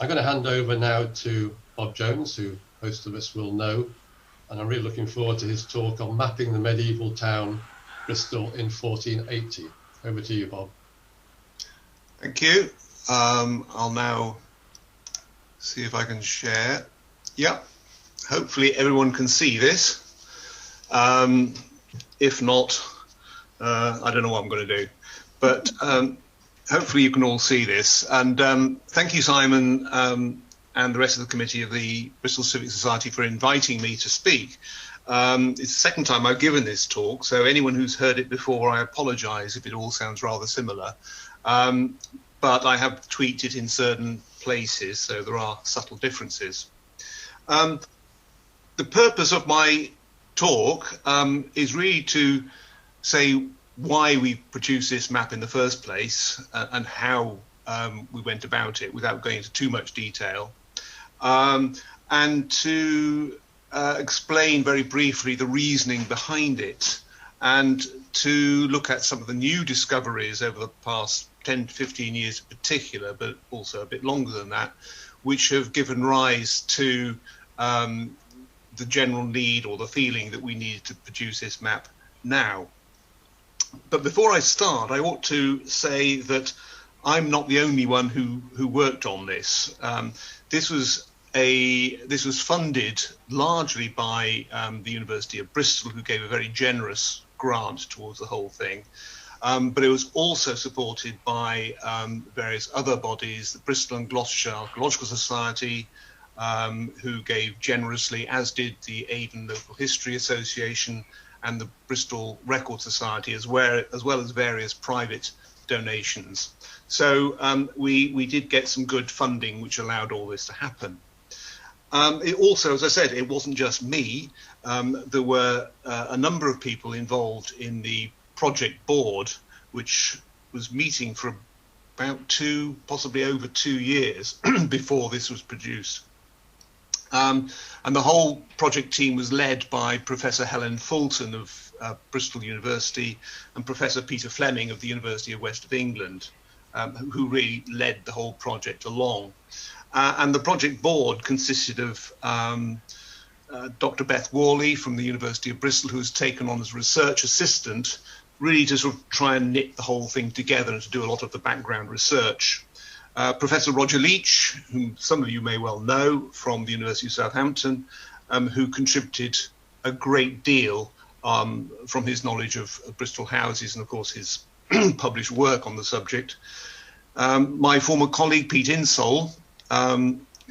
I'm going to hand over now to Bob Jones, who most of us will know, and I'm really looking forward to his talk on mapping the medieval town Bristol in 1480. Over to you, Bob. Thank you. I'll now see if I can share. Yep. Hopefully everyone can see this. If not, I don't know what I'm going to do. But hopefully you can all see this. And thank you, Simon, and the rest of the committee of the Bristol Civic Society for inviting me to speak. It's the second time I've given this talk, so anyone who's heard it before, I apologise if it all sounds rather similar. But I have tweaked it in certain places, so there are subtle differences. The purpose of my talk is really to say why we produced this map in the first place and how we went about it without going into too much detail, and to explain very briefly the reasoning behind it, and to look at some of the new discoveries over the past 10 to 15 years in particular, but also a bit longer than that, which have given rise to the general need or the feeling that we needed to produce this map now. But before I start, I ought to say that I'm not the only one who worked on this. This was funded largely by the University of Bristol, who gave a very generous grant towards the whole thing. But it was also supported by various other bodies, the Bristol and Gloucestershire Archaeological Society, who gave generously, as did the Avon Local History Association and the Bristol Record Society, as well as various private donations. So we did get some good funding, which allowed all this to happen. It also, as I said, it wasn't just me. There were a number of people involved in the project board, which was meeting for about possibly over 2 years before this was produced. And the whole project team was led by Professor Helen Fulton of Bristol University and Professor Peter Fleming of the University of West of England, who really led the whole project along. And the project board consisted of Dr. Beth Worley from the University of Bristol, who was taken on as research assistant, really to sort of try and knit the whole thing together and to do a lot of the background research. Professor Roger Leach, whom some of you may well know from the University of Southampton, who contributed a great deal from his knowledge of Bristol houses and, of course, his published work on the subject. My former colleague, Pete Insole,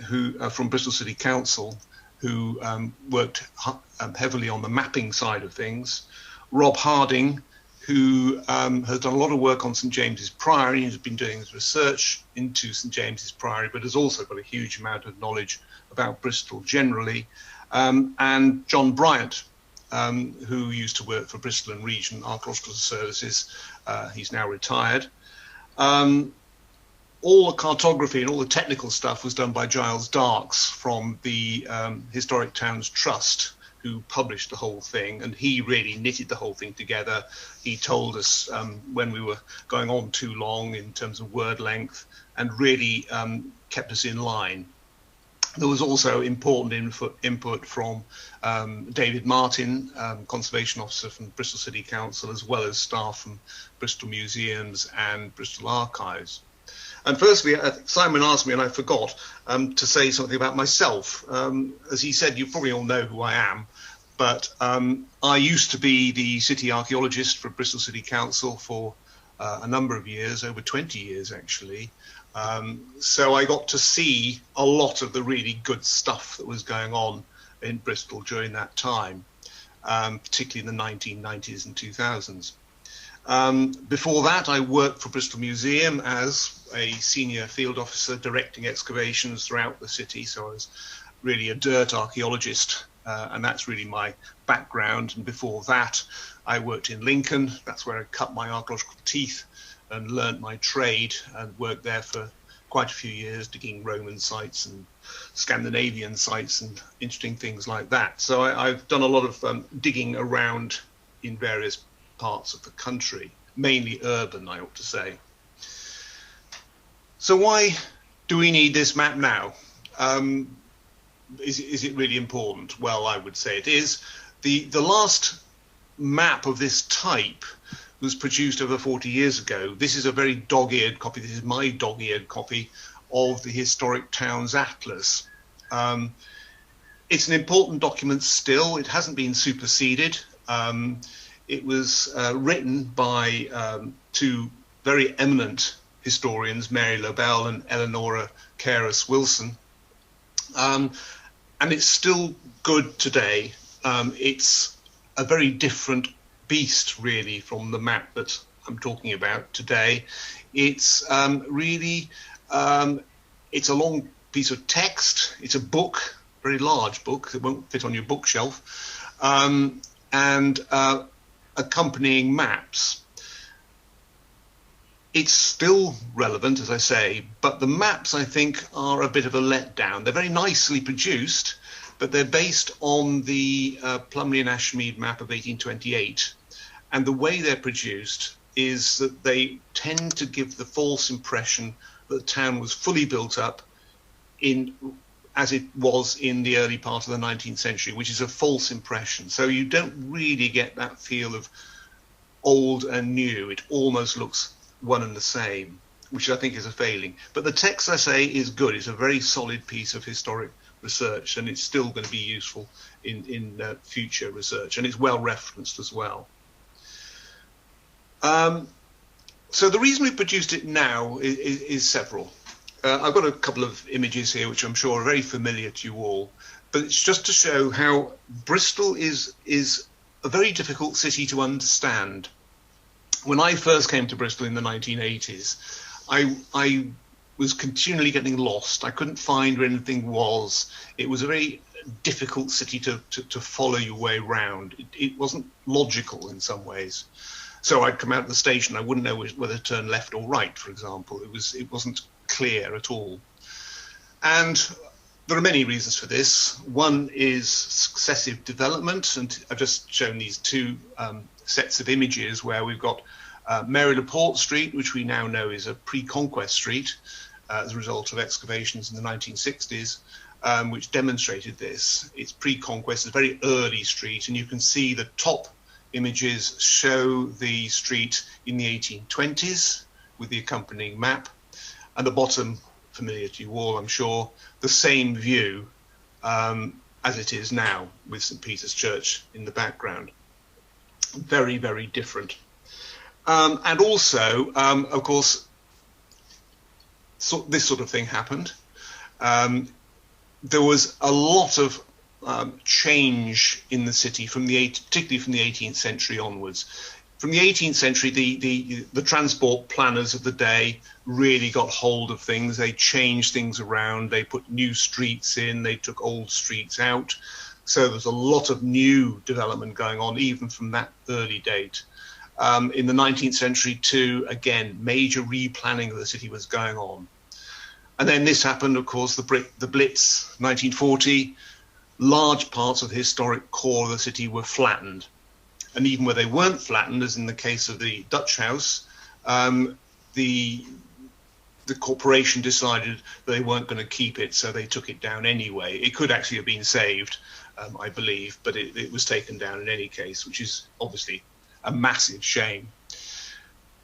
who from Bristol City Council, who worked heavily on the mapping side of things. Rob Harding, who has done a lot of work on St James's Priory and has been doing his research into St James's Priory, but has also got a huge amount of knowledge about Bristol generally. And John Bryant, who used to work for Bristol and Region Archaeological Services. He's now retired. All the cartography and all the technical stuff was done by Giles Darks from the Historic Towns Trust, who published the whole thing, and he really knitted the whole thing together. He told us when we were going on too long in terms of word length, and really kept us in line. There was also important input from David Martin, Conservation Officer from Bristol City Council, as well as staff from Bristol Museums and Bristol Archives. And firstly, Simon asked me, and I forgot, to say something about myself. As he said, you probably all know who I am, but I used to be the city archaeologist for Bristol City Council for a number of years, over 20 years actually. So I got to see a lot of the really good stuff that was going on in Bristol during that time, particularly in the 1990s and 2000s. Before that, I worked for Bristol Museum as a senior field officer directing excavations throughout the city. So I was really a dirt archaeologist, and that's really my background. And before that, I worked in Lincoln. That's where I cut my archaeological teeth and learnt my trade, and worked there for quite a few years, digging Roman sites and Scandinavian sites and interesting things like that. So I've done a lot of digging around in various parts of the country, mainly urban, I ought to say. So why Do we need this map now? Is it really important? Well, I would say it is. The last map of this type was produced over 40 years ago. This is a very dog-eared copy. This is my dog-eared copy of the Historic Towns Atlas. It's an important document still. It hasn't been superseded. It was written by two very eminent historians, Mary Lobel and Eleonora Carus Wilson. And it's still good today. It's a very different beast, really, from the map that I'm talking about today. It's really, it's a long piece of text. It's a book, very large book that won't fit on your bookshelf, and accompanying maps. It's still relevant, as I say, but the maps, I think, are a bit of a letdown. They're very nicely produced, but they're based on the Plumley and Ashmead map of 1828. And the way they're produced is that they tend to give the false impression that the town was fully built up as it was in the early part of the 19th century, which is a false impression. So you don't really get that feel of old and new. It almost looks one and the same, which I think is a failing. But the text, I say, is good. It's a very solid piece of historic research, and it's still going to be useful in future research, and it's well referenced as well. So the reason we produced it now is several. I've got a couple of images here which I'm sure are very familiar to you all, but it's just to show how Bristol is a very difficult city to understand. When I first came to Bristol in the 1980s, I was continually getting lost. I couldn't find where anything was. It was a very difficult city to follow your way around. It wasn't logical in some ways. So I'd come out of the station, I wouldn't know whether to turn left or right, for example. It wasn't clear at all. And there are many reasons for this. One is successive development, and I've just shown these two sets of images where we've got Mary Laporte Street, which we now know is a pre-conquest street as a result of excavations in the 1960s, which demonstrated this. It's pre-conquest, it's a very early street, and you can see the top images show the street in the 1820s with the accompanying map, and the bottom, familiar to you all, I'm sure, the same view as it is now with St. Peter's Church in the background. Very, very different. And also, of course, this sort of thing happened. There was a lot of change in the city particularly from the 18th century onwards. From the 18th century, the transport planners of the day really got hold of things. They changed things around. They put new streets in. They took old streets out. So there's a lot of new development going on, even from that early date. In the 19th century, too, again, major replanning of the city was going on. And then this happened, of course, the Blitz, 1940. Large parts of the historic core of the city were flattened. And even where they weren't flattened, as in the case of the Dutch House, the corporation decided that they weren't going to keep it, so they took it down anyway. It could actually have been saved, I believe, but it was taken down in any case, which is obviously a massive shame.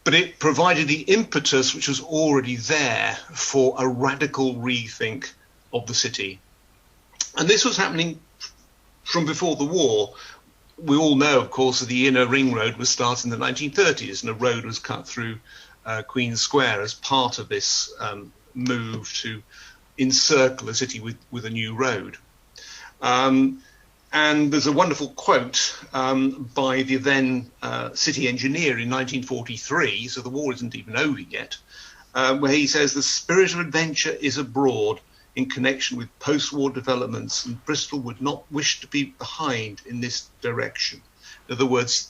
But it provided the impetus which was already there for a radical rethink of the city. And this was happening from before the war. We all know, of course, that the inner ring road was started in the 1930s, and a road was cut through Queen's Square as part of this move to encircle the city with a new road. And there's a wonderful quote by the then city engineer in 1943, so the war isn't even over yet, where he says, "The spirit of adventure is abroad in connection with post-war developments, and Bristol would not wish to be behind in this direction." In other words,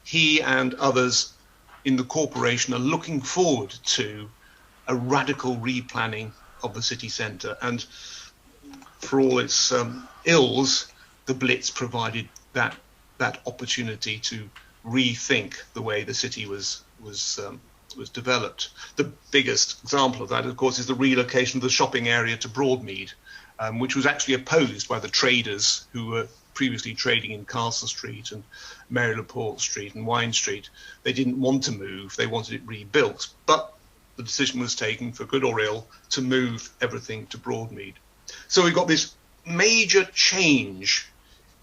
he and others in the corporation are looking forward to a radical replanning of the city centre. And for all its ills, the Blitz provided that opportunity to rethink the way the city was was developed. The biggest example of that, of course, is the relocation of the shopping area to Broadmead, which was actually opposed by the traders who were previously trading in Castle Street and Mary Laporte Street and Wine Street. They didn't want to move, they wanted it rebuilt, but the decision was taken, for good or ill, to move everything to Broadmead. So we've got this major change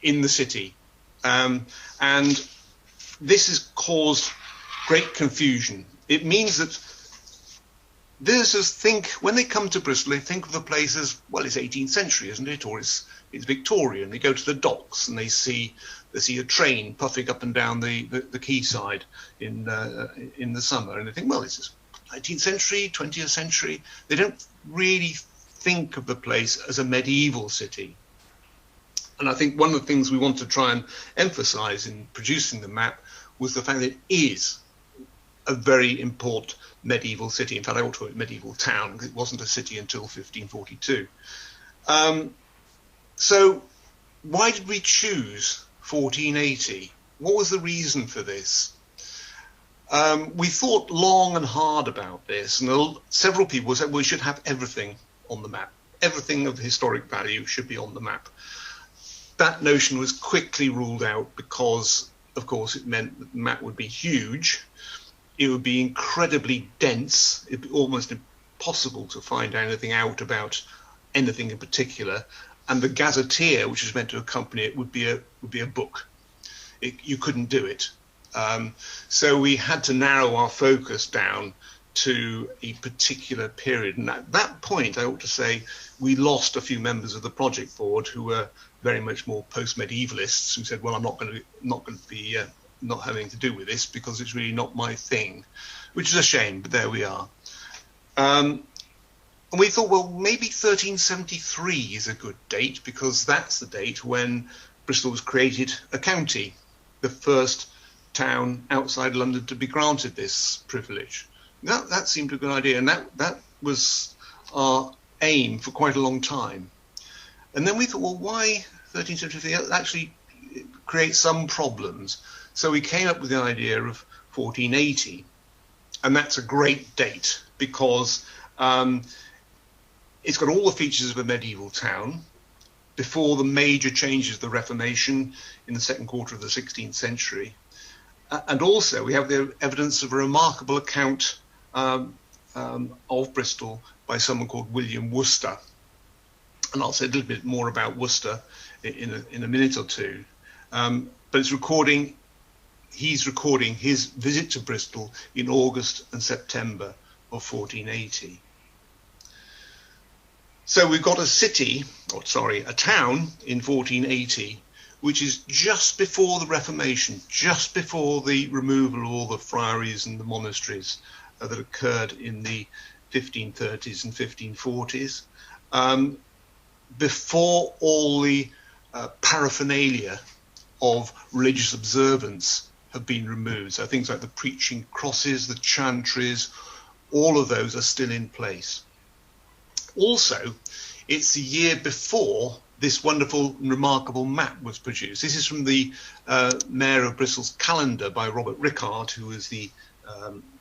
in the city, and this has caused great confusion. It means that visitors think, when they come to Bristol, they think of the place as, well, it's 18th century, isn't it? Or it's Victorian. They go to the docks and they see a train puffing up and down the quayside in the summer, and they think, well, this is 19th century, 20th century. They don't really think of the place as a medieval city. And I think one of the things we want to try and emphasize in producing the map was the fact that it is a very important medieval city. In fact, I ought to call it medieval town, because it wasn't a city until 1542. So why did we choose 1480? What was the reason for this? We thought long and hard about this, and several people said we should have everything on the map. Everything of historic value should be on the map. That notion was quickly ruled out because, of course, it meant that the map would be huge. It would be incredibly dense. It'd be almost impossible to find anything out about anything in particular. And the gazetteer, which is meant to accompany it, would be a book. You couldn't do it. So we had to narrow our focus down to a particular period. And at that point, I ought to say, we lost a few members of the project board who were very much more post-medievalists, who said, well, I'm not going to be not having to do with this because it's really not my thing, which is a shame, but there we are. And we thought, well, maybe 1373 is a good date, because that's the date when Bristol was created a county, the first town outside London to be granted this privilege. That seemed a good idea, and that was our aim for quite a long time. And then we thought, well, why 1373? That actually creates some problems. So we came up with the idea of 1480, and that's a great date because it's got all the features of a medieval town before the major changes of the Reformation in the second quarter of the 16th century. And also we have the evidence of a remarkable account of Bristol by someone called William Worcester. And I'll say a little bit more about Worcester in a minute or two. But he's recording his visit to Bristol in August and September of 1480. So we've got a town in 1480, which is just before the Reformation, just before the removal of all the friaries and the monasteries that occurred in the 1530s and 1540s, before all the paraphernalia of religious observance have been removed. So things like the preaching crosses, the chantries, all of those are still in place. Also, it's the year before this wonderful and remarkable map was produced. This is from the Mayor of Bristol's calendar by Robert Rickard, who was the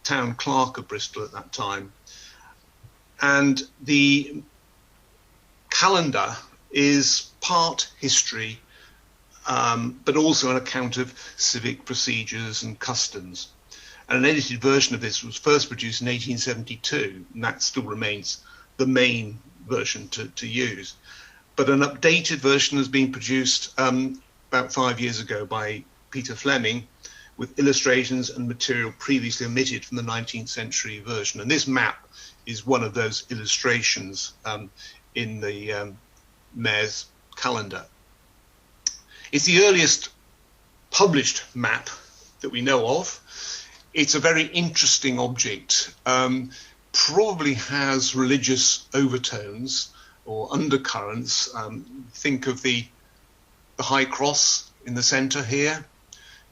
town clerk of Bristol at that time. And the calendar is part history, but also an account of civic procedures and customs. And an edited version of this was first produced in 1872, and that still remains the main version to use. But an updated version has been produced about 5 years ago by Peter Fleming, with illustrations and material previously omitted from the 19th century version. And this map is one of those illustrations in the Mayor's calendar. It's the earliest published map that we know of. It's a very interesting object. Probably has religious overtones or undercurrents. Think of the High Cross in the centre here.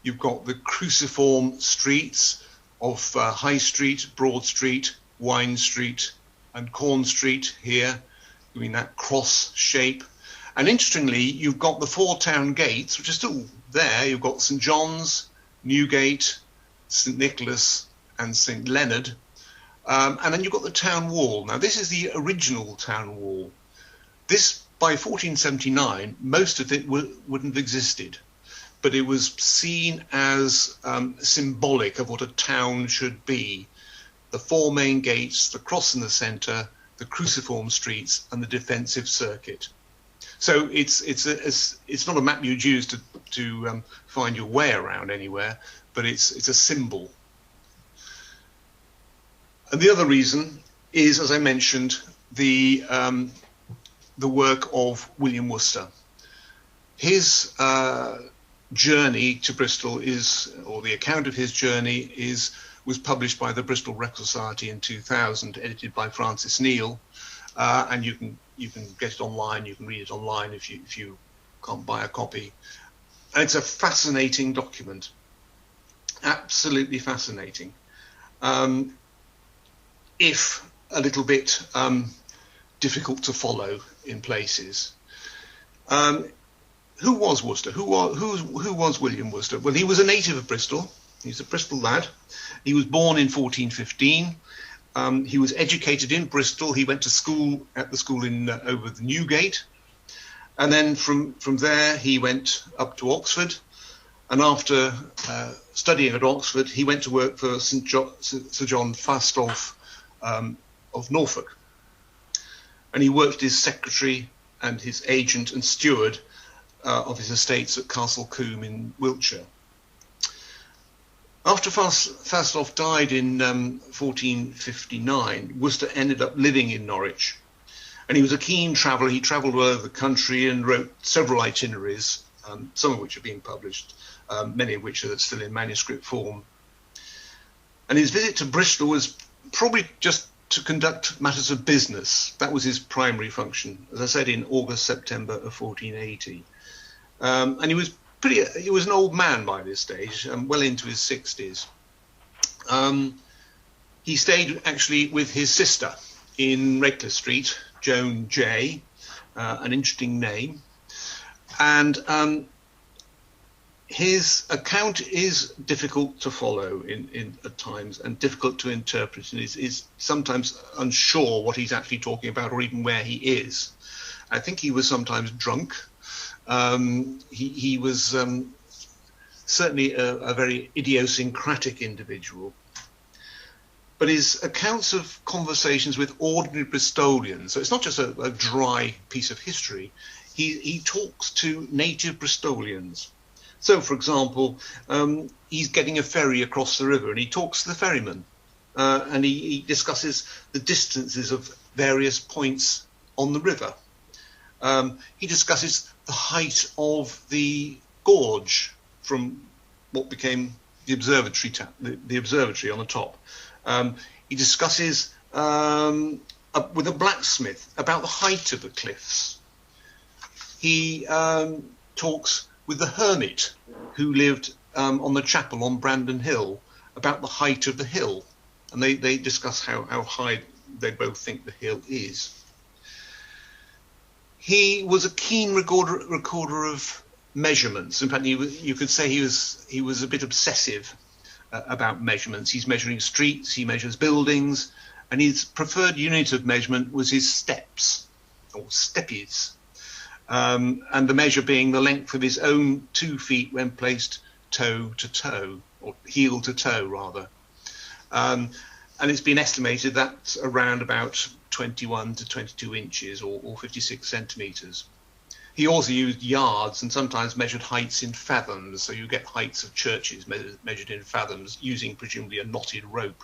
You've got the cruciform streets of High Street, Broad Street, Wine Street and Corn Street here, doing that cross shape. And interestingly, you've got the four town gates, which are still there. You've got St John's, Newgate, St Nicholas and St Leonard. And then you've got the town wall. Now, this is the original town wall. This, by 1479, most of it wouldn't have existed, but it was seen as symbolic of what a town should be. The four main gates, the cross in the centre, the cruciform streets, and the defensive circuit. So it's not a map you'd use to find your way around anywhere, but it's a symbol. And the other reason is, as I mentioned, the work of William Worcester. His journey to Bristol or the account of his journey was published by the Bristol Record Society in 2000, edited by Francis Neal, and you can get it online. You can read it online if you can't buy a copy. And it's a fascinating document, absolutely fascinating. If a little bit difficult to follow in places. Who was Worcester? Who was William Worcester? Well, he was a native of Bristol. He's a Bristol lad. He was born in 1415. He was educated in Bristol. He went to school at the school in over the Newgate, and then from there he went up to Oxford. And after studying at Oxford, he went to work for Sir John Fastolf of Norfolk, and he worked as secretary and his agent and steward of his estates at Castle Combe in Wiltshire. After Fastolf died in 1459, Worcester ended up living in Norwich, and he was a keen traveller. He travelled all over the country and wrote several itineraries, some of which have been published, many of which are still in manuscript form. And his visit to Bristol was probably just to conduct matters of business. That was his primary function, as I said, in August-September of 1480. And he was an old man by this stage, well into his 60s. He stayed actually with his sister in Redcliffe Street, Joan J., an interesting name. And his account is difficult to follow at times, and difficult to interpret, and is sometimes unsure what he's actually talking about or even where he is. I think he was sometimes drunk. He was certainly a very idiosyncratic individual. But his accounts of conversations with ordinary Bristolians, so it's not just a dry piece of history, he talks to native Bristolians. So, for example, he's getting a ferry across the river and he talks to the ferryman, and he discusses the distances of various points on the river. He discusses the height of the gorge from what became the observatory, the observatory on the top. He discusses with a blacksmith about the height of the cliffs. He talks with the hermit who lived on the chapel on Brandon Hill about the height of the hill. And they discuss how high they both think the hill is. He was a keen recorder of measurements. In fact, you could say he was a bit obsessive about measurements. He's measuring streets, he measures buildings, and his preferred unit of measurement was his steps, or steppies. And the measure being the length of his own 2 feet when placed toe to toe, or heel to toe rather. And it's been estimated that's around about 21 to 22 inches or 56 centimetres. He also used yards and sometimes measured heights in fathoms, so you get heights of churches measured in fathoms using presumably a knotted rope.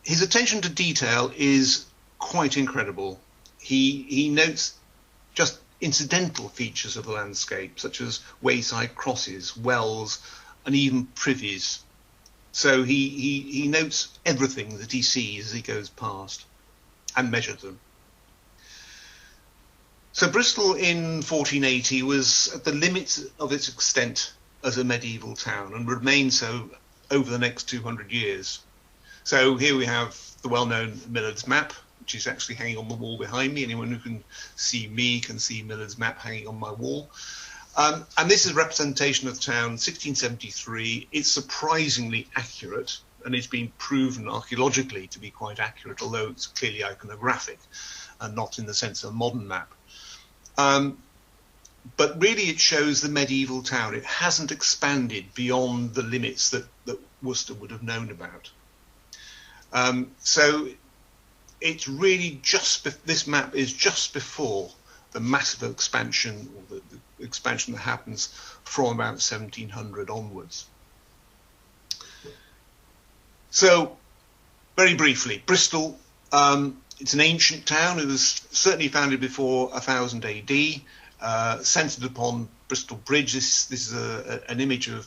His attention to detail is quite incredible. He notes just incidental features of the landscape, such as wayside crosses, wells, and even privies. So he notes everything that he sees as he goes past and measures them. So Bristol in 1480 was at the limits of its extent as a medieval town and remained so over the next 200 years. So here we have the well-known Millard's map, which is actually hanging on the wall behind me. Anyone who can see me can see Millard's map hanging on my wall. And this is a representation of the town 1673. It's surprisingly accurate, and it's been proven archaeologically to be quite accurate, although it's clearly iconographic and not in the sense of a modern map. But really it shows the medieval town. It hasn't expanded beyond the limits that Worcester would have known about. So it's really this map is just before the massive expansion, or the expansion that happens from about 1700 onwards. So, very briefly, Bristol, it's an ancient town. It was certainly founded before 1000 AD, centred upon Bristol Bridge. This is an image of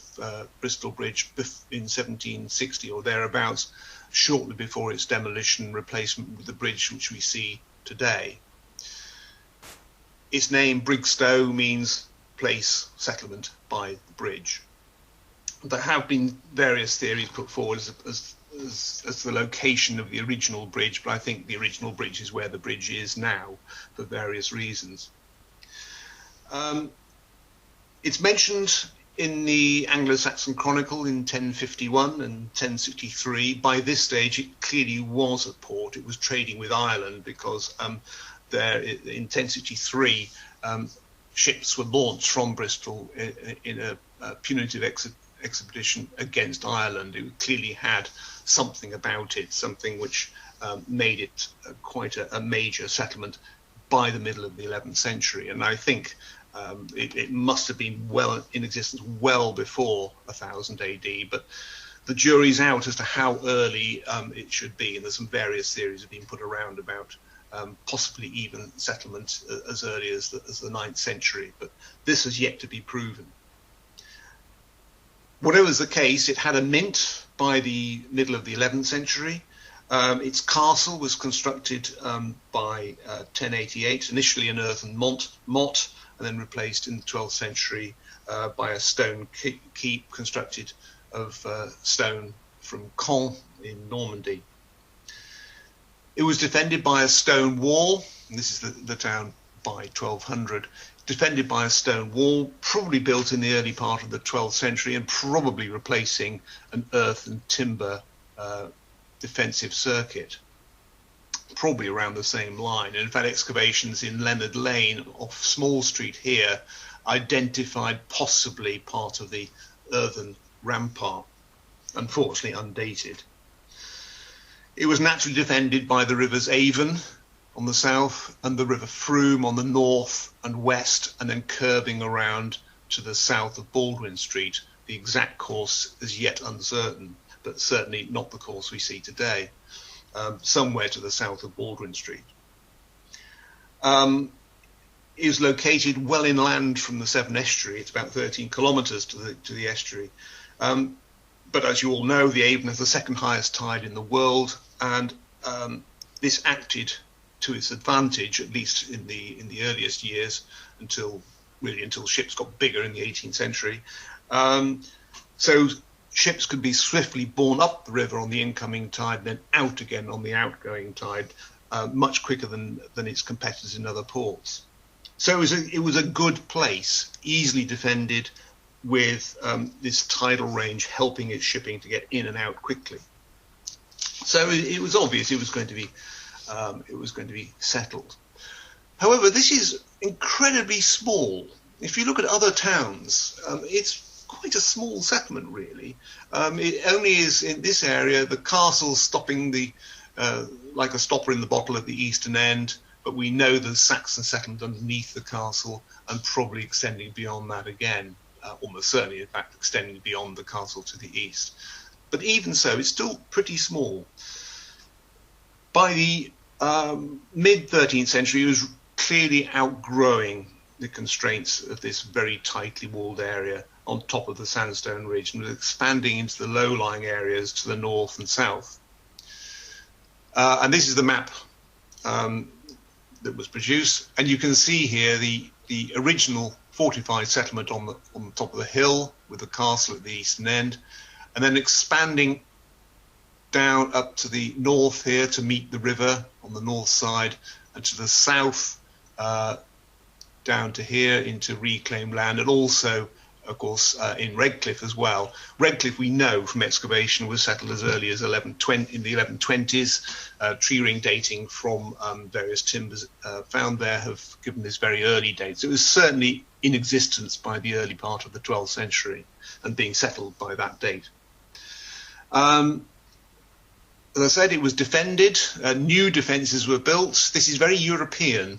Bristol Bridge in 1760 or thereabouts, shortly before its demolition and replacement with the bridge which we see today. Its name, Brigstow, means place, settlement by the bridge. There have been various theories put forward as the location of the original bridge, but I think the original bridge is where the bridge is now for various reasons. It's mentioned in the Anglo-Saxon Chronicle in 1051 and 1063. By this stage, it clearly was a port. It was trading with Ireland because there in 1063, ships were launched from Bristol in a punitive expedition against Ireland. It clearly had something about it, something which made it quite a major settlement by the middle of the 11th century. And I think it must have been well in existence well before 1000 AD, but the jury's out as to how early it should be, and there's some various theories have been put around about possibly even settlement as early as the 9th century, but this has yet to be proven. Whatever's the case, it had a mint by the middle of the 11th century. Its castle was constructed by 1088, initially an earthen motte, and then replaced in the 12th century by a stone keep constructed of stone from Caen in Normandy. It was defended by a stone wall, and this is the town by 1200, defended by a stone wall, probably built in the early part of the 12th century and probably replacing an earth and timber defensive circuit, probably around the same line. And in fact, excavations in Leonard Lane off Small Street here identified possibly part of the earthen rampart, unfortunately undated. It was naturally defended by the rivers Avon on the south and the river Frome on the north and west, and then curving around to the south of Baldwin Street. The exact course is yet uncertain, but certainly not the course we see today, somewhere to the south of Baldwin Street. It is located well inland from the Severn Estuary. It's about 13 kilometres to the estuary. But as you all know, the Avon has the second highest tide in the world, and this acted to its advantage, at least in the earliest years, until ships got bigger in the 18th century. So ships could be swiftly borne up the river on the incoming tide, then out again on the outgoing tide, much quicker than its competitors in other ports. So it was a good place, easily defended, with this tidal range helping its shipping to get in and out quickly. So it was obvious it was going to be settled. However, this is incredibly small. If you look at other towns, it's quite a small settlement, really. It only is in this area, the castle stopping like a stopper in the bottle at the eastern end, but we know there's Saxon settlement underneath the castle and probably extending beyond that again. Almost certainly, in fact, extending beyond the castle to the east. But even so, it's still pretty small. By the mid-13th century, it was clearly outgrowing the constraints of this very tightly walled area on top of the sandstone ridge, and was expanding into the low-lying areas to the north and south. And this is the map that was produced, and you can see here the original fortified settlement on the top of the hill with the castle at the eastern end, and then expanding down up to the north here to meet the river on the north side, and to the south down to here into reclaimed land, and also, of course, in Redcliffe as well. Redcliffe, we know from excavation, was settled as early as 1120 in the 1120s. Tree ring dating from various timbers found there have given this very early date. So it was certainly in existence by the early part of the 12th century and being settled by that date. As I said, it was defended. New defences were built. This is very European.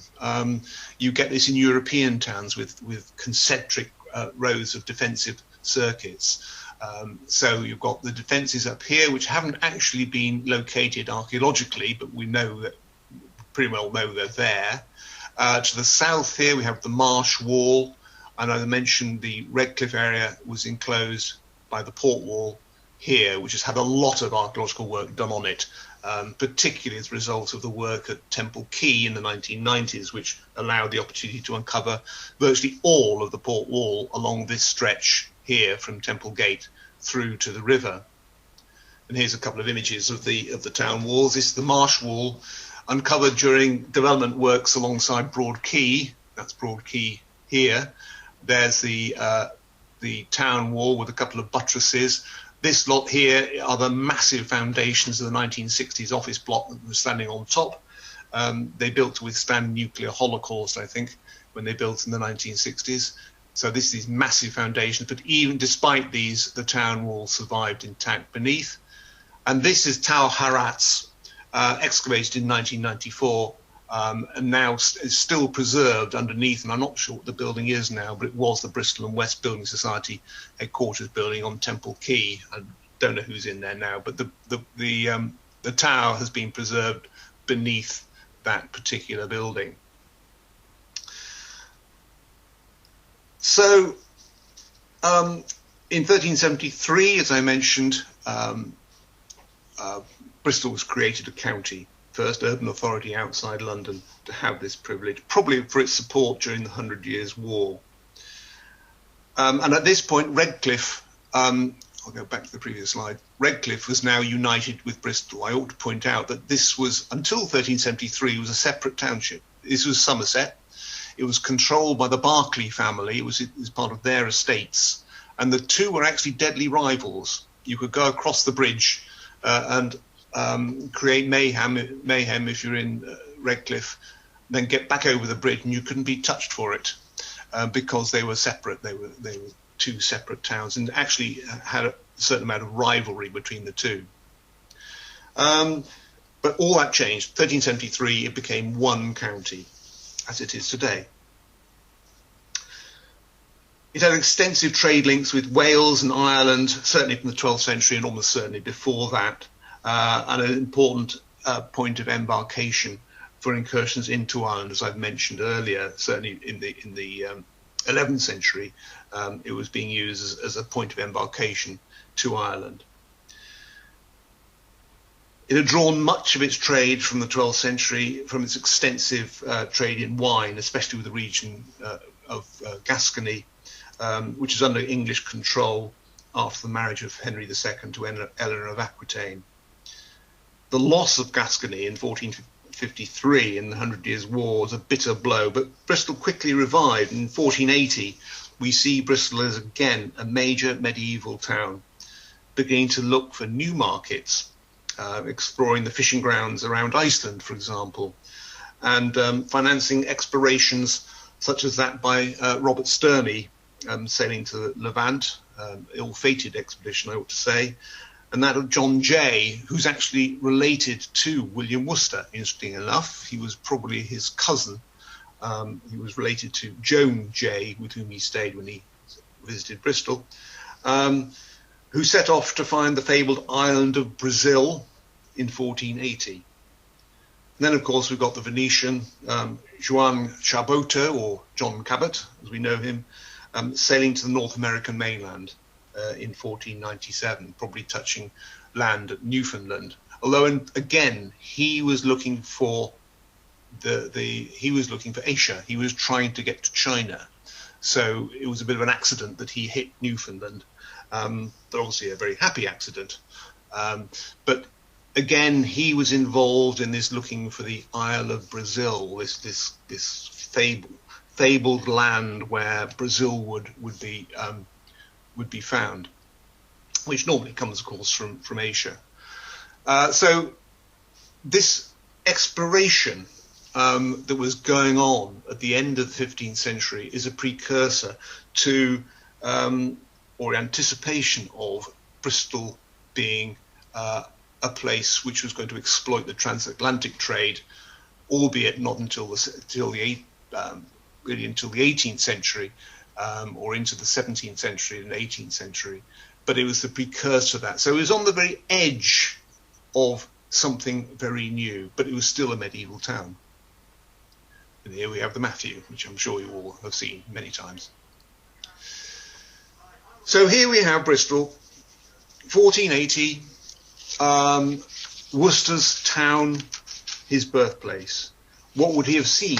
You get this in European towns with concentric rows of defensive circuits. So you've got the defences up here, which haven't actually been located archaeologically, but we know that, pretty well know they're there. To the south here, we have the marsh wall, and as I mentioned, the Redcliffe area was enclosed by the port wall here, which has had a lot of archaeological work done on it, particularly as a result of the work at Temple Quay in the 1990s, which allowed the opportunity to uncover virtually all of the port wall along this stretch here from Temple Gate through to the river. And here's a couple of images of the town walls. This is the marsh wall, uncovered during development works alongside Broad Quay. That's Broad Quay here. There's the town wall with a couple of buttresses. This lot here are the massive foundations of the 1960s office block that was standing on top. They built to withstand nuclear holocaust, I think, when they built in the 1960s. So this is these massive foundations, but even despite these, the town wall survived intact beneath. And this is Tau Harats, excavated in 1994, and now is still preserved underneath. And I'm not sure what the building is now, but it was the Bristol and West Building Society headquarters building on Temple Quay. I don't know who's in there now, but the tower has been preserved beneath that particular building. So in 1373, as I mentioned, Bristol was created a county, first urban authority outside London to have this privilege, probably for its support during the 100 Years' War. And at this point, Redcliffe, I'll go back to the previous slide, Redcliffe was now united with Bristol. I ought to point out that this was, until 1373, was a separate township. This was Somerset. It was controlled by the Berkeley family. It was part of their estates. And the two were actually deadly rivals. You could go across the bridge and create mayhem if you're in Redcliffe, then get back over the bridge and you couldn't be touched for it because they were separate. They were two separate towns and actually had a certain amount of rivalry between the two. But all that changed. 1373, it became one county, as it is today. It had extensive trade links with Wales and Ireland, certainly from the 12th century and almost certainly before that, and an important point of embarkation for incursions into Ireland, as I've mentioned earlier. Certainly in the 11th century, it was being used as a point of embarkation to Ireland. It had drawn much of its trade from the 12th century, from its extensive trade in wine, especially with the region of Gascony, which is under English control after the marriage of Henry II to Eleanor of Aquitaine. The loss of Gascony in 1453 in the 100 Years' War was a bitter blow, but Bristol quickly revived. In 1480, we see Bristol as again a major medieval town, beginning to look for new markets, exploring the fishing grounds around Iceland, for example, and financing explorations such as that by Robert Sterney, sailing to Levant, ill-fated expedition, I ought to say, and that of John Jay, who's actually related to William Worcester, interesting enough. He was probably his cousin. He was related to Joan Jay, with whom he stayed when he visited Bristol, who set off to find the fabled island of Brazil in 1480. And then, of course, we've got the Venetian Juan Chaboto, or John Cabot, as we know him, sailing to the North American mainland in 1497, probably touching land at Newfoundland. Although, again, he was looking for Asia. He was trying to get to China, so it was a bit of an accident that he hit Newfoundland. But obviously a very happy accident. But again, he was involved in this looking for the Isle of Brazil, this fabled land where Brazil would be found, which normally comes, of course, from Asia. So this exploration that was going on at the end of the 15th century is a precursor to or anticipation of Bristol being a place which was going to exploit the transatlantic trade, albeit not until the 18th century or into the 17th century and 18th century. But it was the precursor to that. So it was on the very edge of something very new, but it was still a medieval town. And here we have the Matthew, which I'm sure you all have seen many times. So here we have Bristol, 1480, Worcester's town, his birthplace. What would he have seen?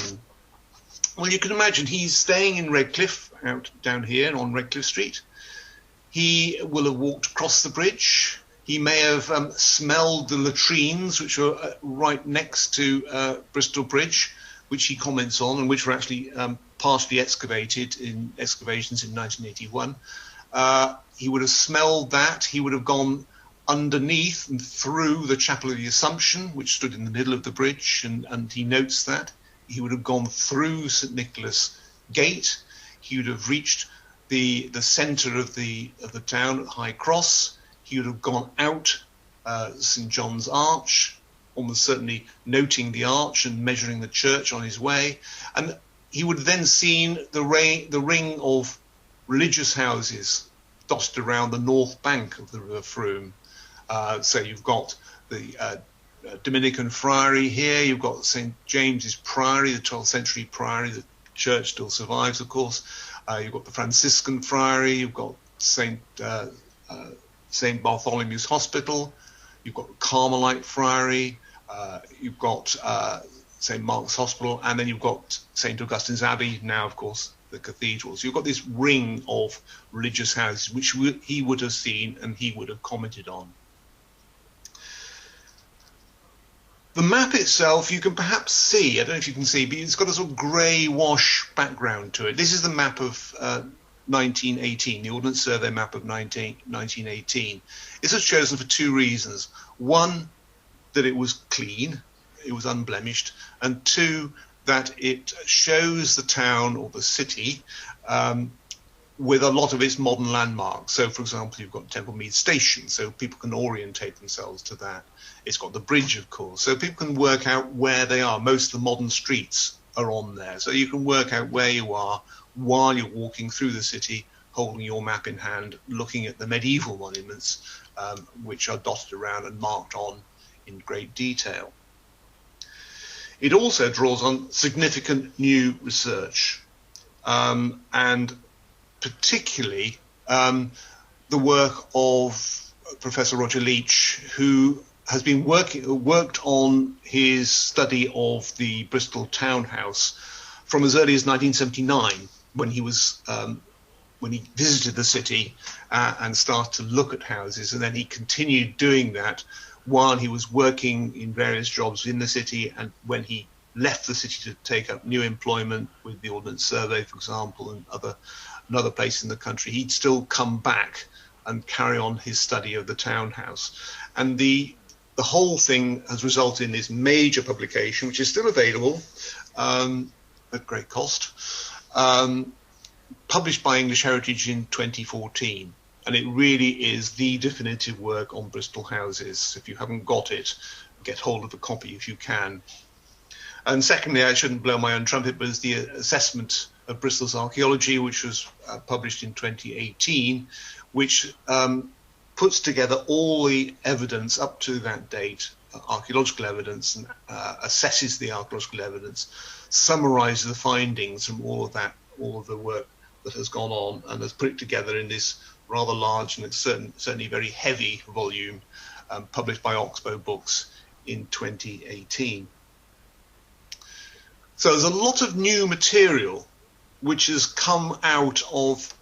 Well, you can imagine he's staying in Redcliffe, out down here on Redcliffe Street. He will have walked across the bridge. He may have smelled the latrines, which were right next to Bristol Bridge, which he comments on, and which were actually partially excavated in excavations in 1981. He would have smelled that. He would have gone underneath and through the Chapel of the Assumption, which stood in the middle of the bridge, and he notes that. He would have gone through St. Nicholas Gate. He would have reached the centre of the town at High Cross. He would have gone out St. John's Arch, almost certainly noting the arch and measuring the church on his way. And he would have then seen the ring of religious houses dotted around the north bank of the River Frome. So you've got the Dominican Friary here, you've got St. James's Priory, the 12th century priory. The church still survives, of course. You've got the Franciscan Friary, you've got St. Bartholomew's Hospital, you've got the Carmelite Friary, you've got St. Mark's Hospital, and then you've got St. Augustine's Abbey, now, of course, the cathedral. So you've got this ring of religious houses, which he would have seen and he would have commented on. The map itself, you can perhaps see, I don't know if you can see, but it's got a sort of grey wash background to it. This is the map of 1918, the Ordnance Survey map of 1918. This was chosen for two reasons. One, that it was clean, it was unblemished, and two, that it shows the town or the city with a lot of its modern landmarks. So, for example, you've got Temple Mead Station, so people can orientate themselves to that. It's got the bridge, of course, so people can work out where they are. Most of the modern streets are on there, so you can work out where you are while you're walking through the city, holding your map in hand, looking at the medieval monuments, which are dotted around and marked on in great detail. It also draws on significant new research, and particularly the work of Professor Roger Leach, who has been worked on his study of the Bristol townhouse from as early as 1979, when he was when he visited the city and started to look at houses, and then he continued doing that while he was working in various jobs in the city, and when he left the city to take up new employment with the Ordnance Survey, for example, and another place in the country, he'd still come back and carry on his study of the townhouse. And the whole thing has resulted in this major publication, which is still available at great cost, published by English Heritage in 2014. And it really is the definitive work on Bristol houses. If you haven't got it, get hold of a copy if you can. And secondly, I shouldn't blow my own trumpet, but it's the assessment of Bristol's archaeology, which was published in 2018, which puts together all the evidence up to that date, archaeological evidence, and assesses the archaeological evidence, summarizes the findings from all of the work that has gone on, and has put it together in this rather large and certainly very heavy volume, published by Oxbow Books in 2018. So there's a lot of new material which has come out of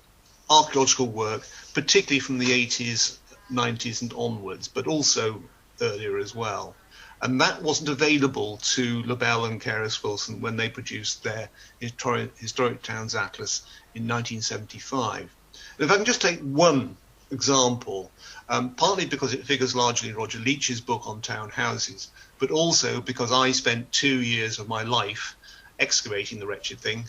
archaeological work, particularly from the 80s, 90s and onwards, but also earlier as well. And that wasn't available to Labelle and Carus-Wilson when they produced their Historic Towns Atlas in 1975. And if I can just take one example, partly because it figures largely in Roger Leach's book on town houses, but also because I spent 2 years of my life excavating the wretched thing.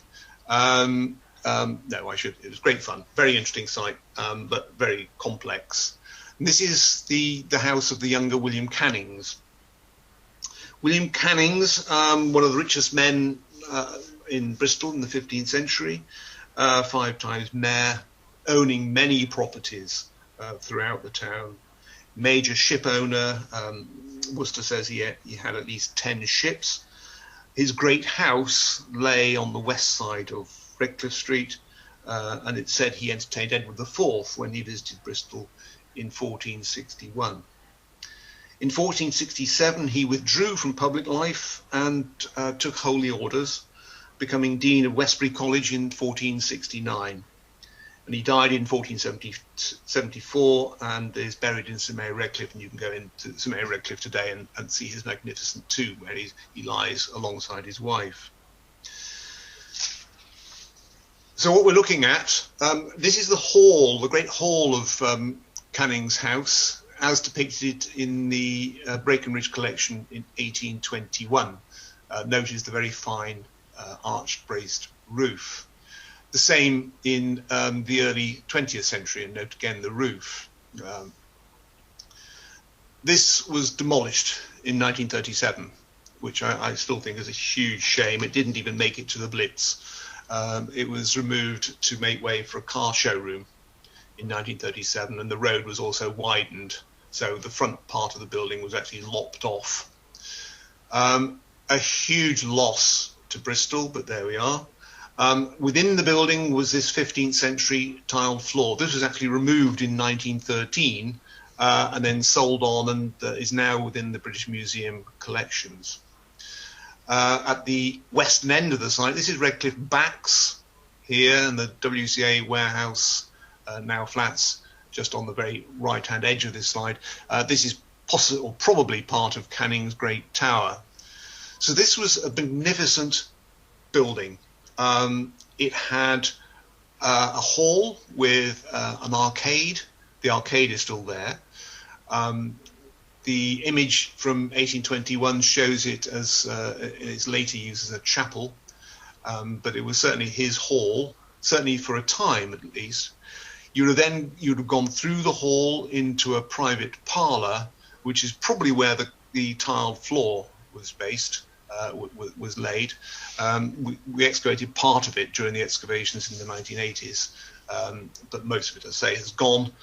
No, I should. It was great fun. Very interesting site, but very complex. And this is the house of the younger William Cannings. William Cannings, one of the richest men in Bristol in the 15th century, 5 times mayor, owning many properties throughout the town. Major ship owner. Worcester says he had at least 10 ships. His great house lay on the west side of Redcliffe Street, and it said he entertained Edward IV when he visited Bristol in 1461. In 1467, he withdrew from public life and took holy orders, becoming Dean of Westbury College in 1469. And he died in 1474 and is buried in St Mary Redcliffe. And you can go into St Mary Redcliffe today and see his magnificent tomb where he lies alongside his wife. So what we're looking at, this is the hall, the great hall of Canning's house, as depicted in the Breckenridge collection in 1821. Notice the very fine arched braced roof. The same in the early 20th century, and note again the roof. This was demolished in 1937, which I still think is a huge shame. It didn't even make it to the Blitz. It was removed to make way for a car showroom in 1937, and the road was also widened, so the front part of the building was actually lopped off. A huge loss to Bristol, but there we are. Within the building was this 15th century tiled floor. This was actually removed in 1913 and then sold on, and is now within the British Museum collections. At the western end of the site, this is Redcliffe Backs here, and the WCA warehouse, now flats, just on the very right-hand edge of this slide. This is probably part of Canning's Great Tower. So this was a magnificent building. It had a hall with an arcade. The arcade is still there. The image from 1821 shows it as in its later use as a chapel, but it was certainly his hall, certainly for a time at least. You'd have gone through the hall into a private parlour, which is probably where the tiled floor was based. Was laid. We excavated part of it during the excavations in the 1980s, but most of it, as I say, has gone.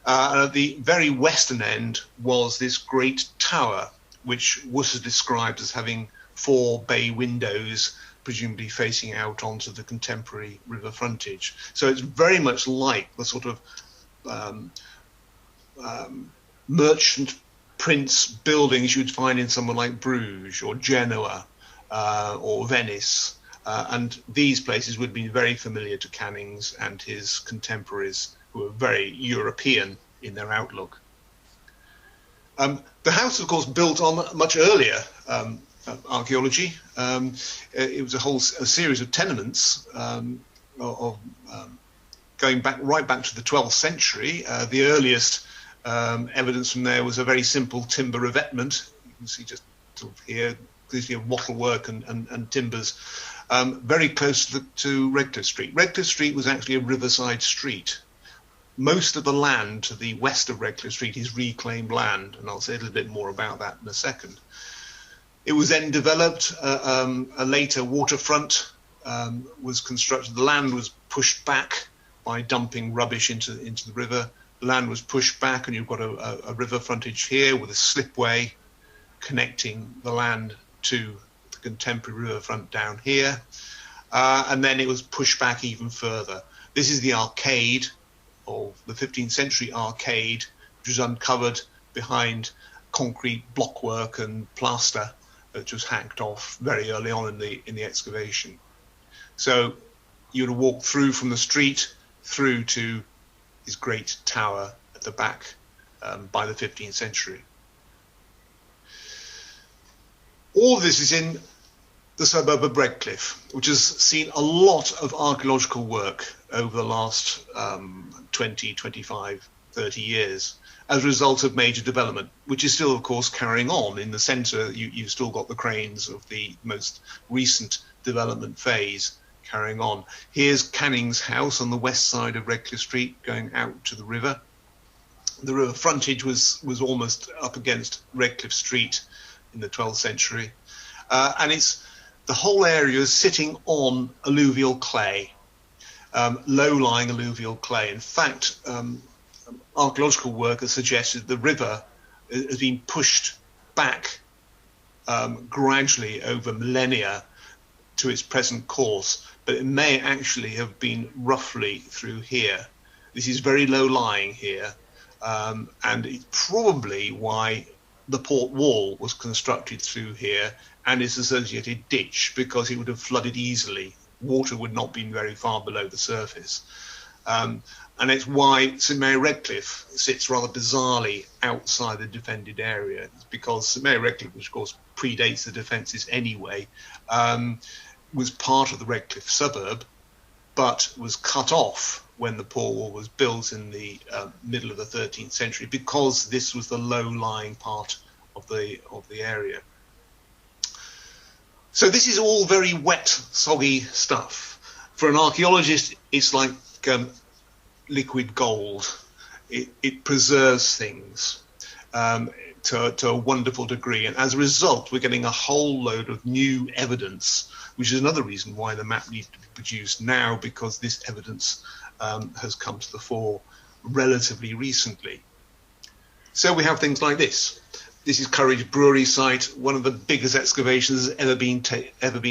And at the very western end was this great tower, which Worcester described as having 4 bay windows, presumably facing out onto the contemporary river frontage. So it's very much like the sort of merchant prince buildings you'd find in somewhere like Bruges or Genoa or Venice, and these places would be very familiar to Cannings and his contemporaries, who were very European in their outlook. The house, of course, built on much earlier archaeology. It was a series of tenements going right back to the 12th century. The earliest evidence from there was a very simple timber revetment. You can see just sort of here, clearly wattle work and timbers, very close to Redcliffe Street. Redcliffe Street was actually a riverside street. Most of the land to the west of Redcliffe Street is reclaimed land, and I'll say a little bit more about that in a second. It was then developed. A later waterfront was constructed. The land was pushed back by dumping rubbish into the river. The land was pushed back, and you've got a river frontage here with a slipway connecting the land to the contemporary riverfront down here. And then it was pushed back even further. This is the arcade, or the 15th century arcade, which was uncovered behind concrete blockwork and plaster that was hacked off very early on in the excavation. So you'd walk through from the street through to his great tower at the back by the 15th century. All of this is in the suburb of Redcliffe, which has seen a lot of archaeological work over the last 20, 25, 30 years as a result of major development, which is still, of course, carrying on. In the centre, you've still got the cranes of the most recent development phase carrying on. Here's Canning's house on the west side of Redcliffe Street going out to the river. The river frontage was almost up against Redcliffe Street in the 12th century. And the whole area is sitting on alluvial clay, low-lying alluvial clay. In fact, archaeological work has suggested the river has been pushed back gradually over millennia to its present course, but it may actually have been roughly through here. This is very low-lying here, and it's probably why the port wall was constructed through here and its associated ditch, because it would have flooded easily. Water would not be very far below the surface. And it's why St Mary Redcliffe sits rather bizarrely outside the defended area. It's because St Mary Redcliffe, which of course predates the defences anyway, was part of the Redcliffe suburb, but was cut off when the port wall was built in the middle of the 13th century, because this was the low-lying part of the area. So this is all very wet, soggy stuff. For an archaeologist, it's like liquid gold. It preserves things to a wonderful degree, and as a result we're getting a whole load of new evidence, which is another reason why the map needs to be produced now, because this evidence has come to the fore relatively recently. So we have things like this. This is Courage Brewery site, one of the biggest excavations ever been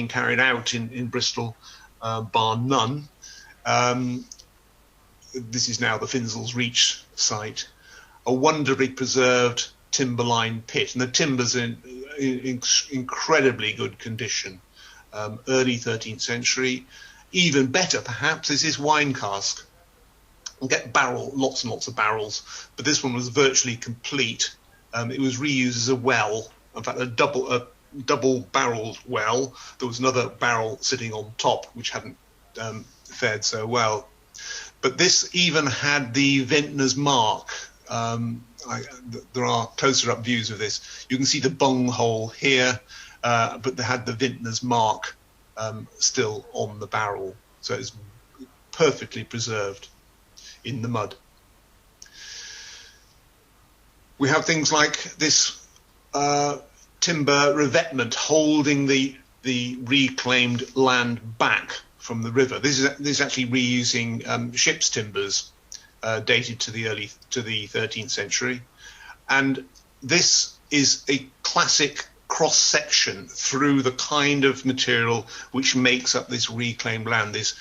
carried out in Bristol, bar none. This is now the Finzel's Reach site, a wonderfully preserved timberline pit, and the timber's in incredibly good condition. Early 13th century. Even better, perhaps, is this wine cask. You get lots and lots of barrels, but this one was virtually complete. It was reused as a well, in fact, a double-barreled well. There was another barrel sitting on top, which hadn't fared so well. But this even had the vintner's mark. There are closer-up views of this. You can see the bung hole here, but they had the vintner's mark still on the barrel. So it's perfectly preserved in the mud. We have things like this timber revetment holding the reclaimed land back from the river. This is actually reusing ship's timbers dated to the 13th century, and this is a classic cross-section through the kind of material which makes up this reclaimed land, this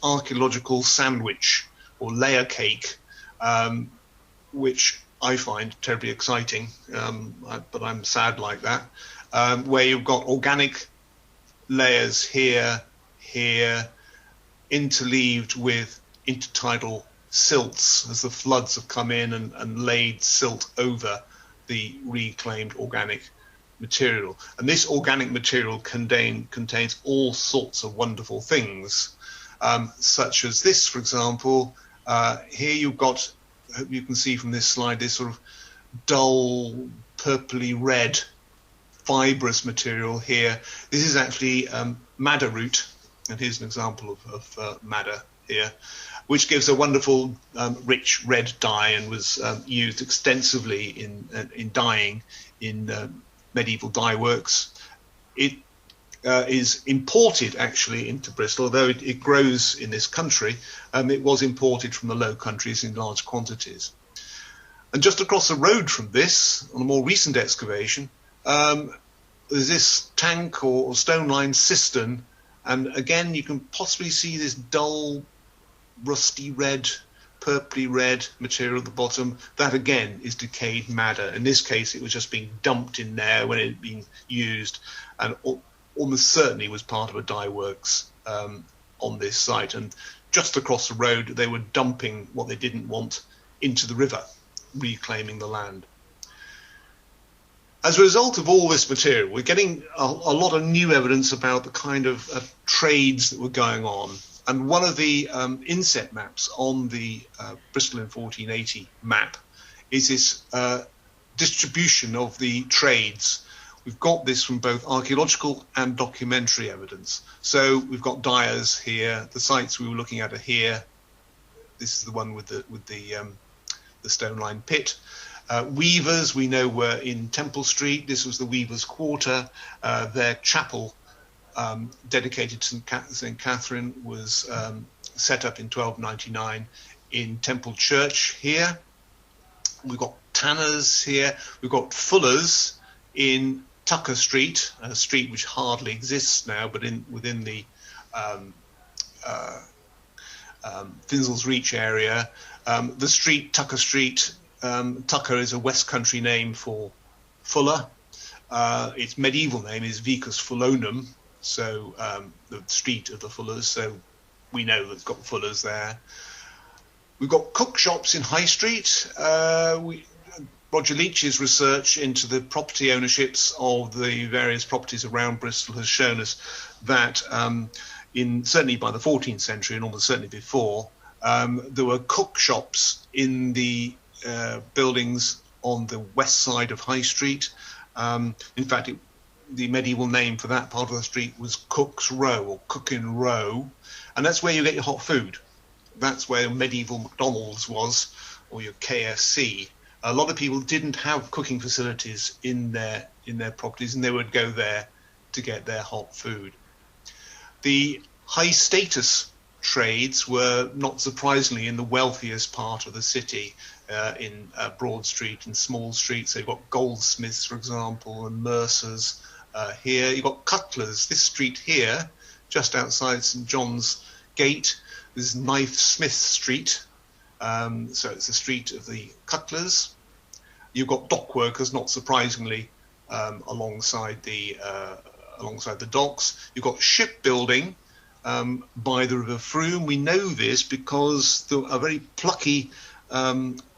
archaeological sandwich or layer cake, which I find terribly exciting, but I'm sad like that, where you've got organic layers here, interleaved with intertidal silts as the floods have come in and laid silt over the reclaimed organic material. And this organic material contains all sorts of wonderful things, such as this, for example. Here you've got, I hope you can see from this slide, this sort of dull purpley red fibrous material here. This is actually madder root, and here's an example of madder here, which gives a wonderful rich red dye and was used extensively in dyeing in medieval dye works. It is imported actually into Bristol, although it grows in this country. It was imported from the Low Countries in large quantities. And just across the road from this, on a more recent excavation, there's this tank or stone-lined cistern, and again you can possibly see this dull, rusty red, purpley red material at the bottom. That again is decayed madder. In this case, it was just being dumped in there when it had been used, and almost certainly was part of a dye works on this site. And just across the road, they were dumping what they didn't want into the river, reclaiming the land. As a result of all this material, we're getting a lot of new evidence about the kind of trades that were going on. And one of the inset maps on the Bristol in 1480 map is this distribution of the trades. We've got this from both archaeological and documentary evidence. So we've got dyers here. The sites we were looking at are here. This is the one with the stone-lined pit. Weavers, we know, were in Temple Street. This was the Weavers' Quarter. Their chapel, dedicated to St. Catherine, was set up in 1299 in Temple Church here. We've got tanners here. We've got fullers in Tucker Street, a street which hardly exists now, but within the Finzel's Reach area. The street, Tucker Street, Tucker is a West Country name for fuller. Its medieval name is Vicus Fullonum, so the street of the fullers, so we know that it's got fullers there. We've got cook shops in High Street. Roger Leach's research into the property ownerships of the various properties around Bristol has shown us that certainly by the 14th century and almost certainly before, there were cook shops in the buildings on the west side of High Street. In fact, the medieval name for that part of the street was Cook's Row or Cookin' Row, and that's where you get your hot food. That's where medieval McDonald's was, or your KFC. A lot of people didn't have cooking facilities in their properties, and they would go there to get their hot food. The high status trades were, not surprisingly, in the wealthiest part of the city, in Broad Street and Small Street. So you've got goldsmiths, for example, and mercers here. You've got cutlers. This street here, just outside St John's Gate, is Knife Smith Street. So it's the street of the cutlers. You've got dock workers, not surprisingly, alongside the docks. You've got shipbuilding by the River Frome. We know this because a very plucky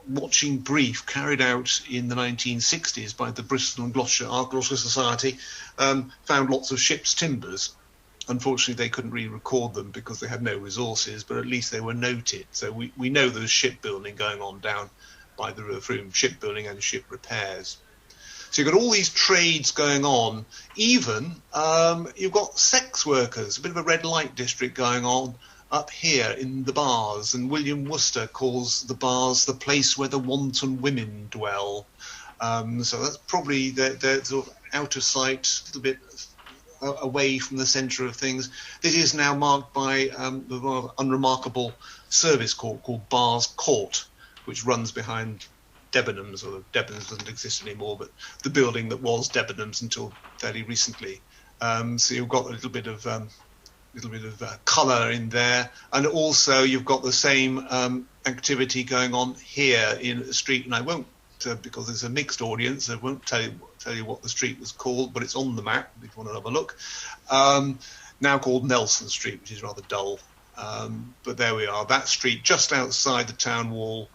watching brief carried out in the 1960s by the Bristol and Gloucestershire Archaeological Society found lots of ships' timbers. Unfortunately, they couldn't really record them because they had no resources, but at least they were noted. So we know there was shipbuilding going on down by the River Frome, shipbuilding and ship repairs. So you've got all these trades going on. Even you've got sex workers, a bit of a red light district going on up here in the bars. And William Worcester calls the bars the place where the wanton women dwell. So that's probably they're sort of out of sight, a little bit away from the centre of things. This is now marked by the rather unremarkable service court called Bars Court, which runs behind Debenhams, or Debenhams doesn't exist anymore, but the building that was Debenhams until fairly recently. So you've got a little bit of colour in there, and also you've got the same activity going on here in the street. And I won't, because it's a mixed audience, I won't tell you what the street was called, but it's on the map if you want to have a look. Now called Nelson Street, which is rather dull. But there we are. That street just outside the town wall,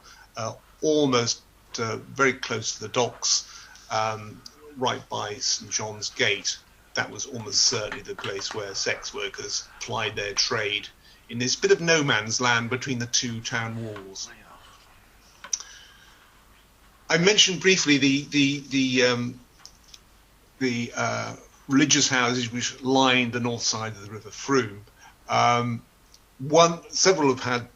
almost very close to the docks, right by St John's Gate. That was almost certainly the place where sex workers plied their trade in this bit of no man's land between the two town walls. I mentioned briefly the religious houses which lined the north side of the River Frome. Several have had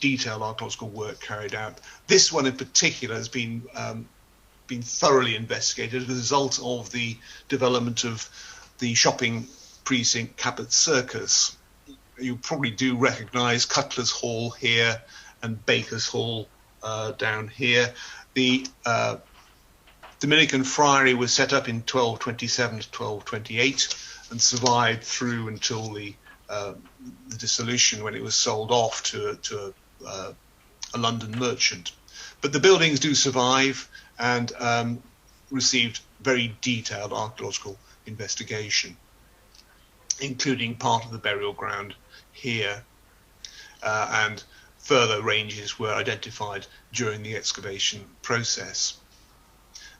detailed archaeological work carried out. This one in particular has been thoroughly investigated as a result of the development of the shopping precinct Cabot Circus. You probably do recognise Cutler's Hall here and Baker's Hall down here. The Dominican Friary was set up in 1227 to 1228 and survived through until the dissolution, when it was sold off to a London merchant. But the buildings do survive and received very detailed archaeological investigation, including part of the burial ground here, and further ranges were identified during the excavation process.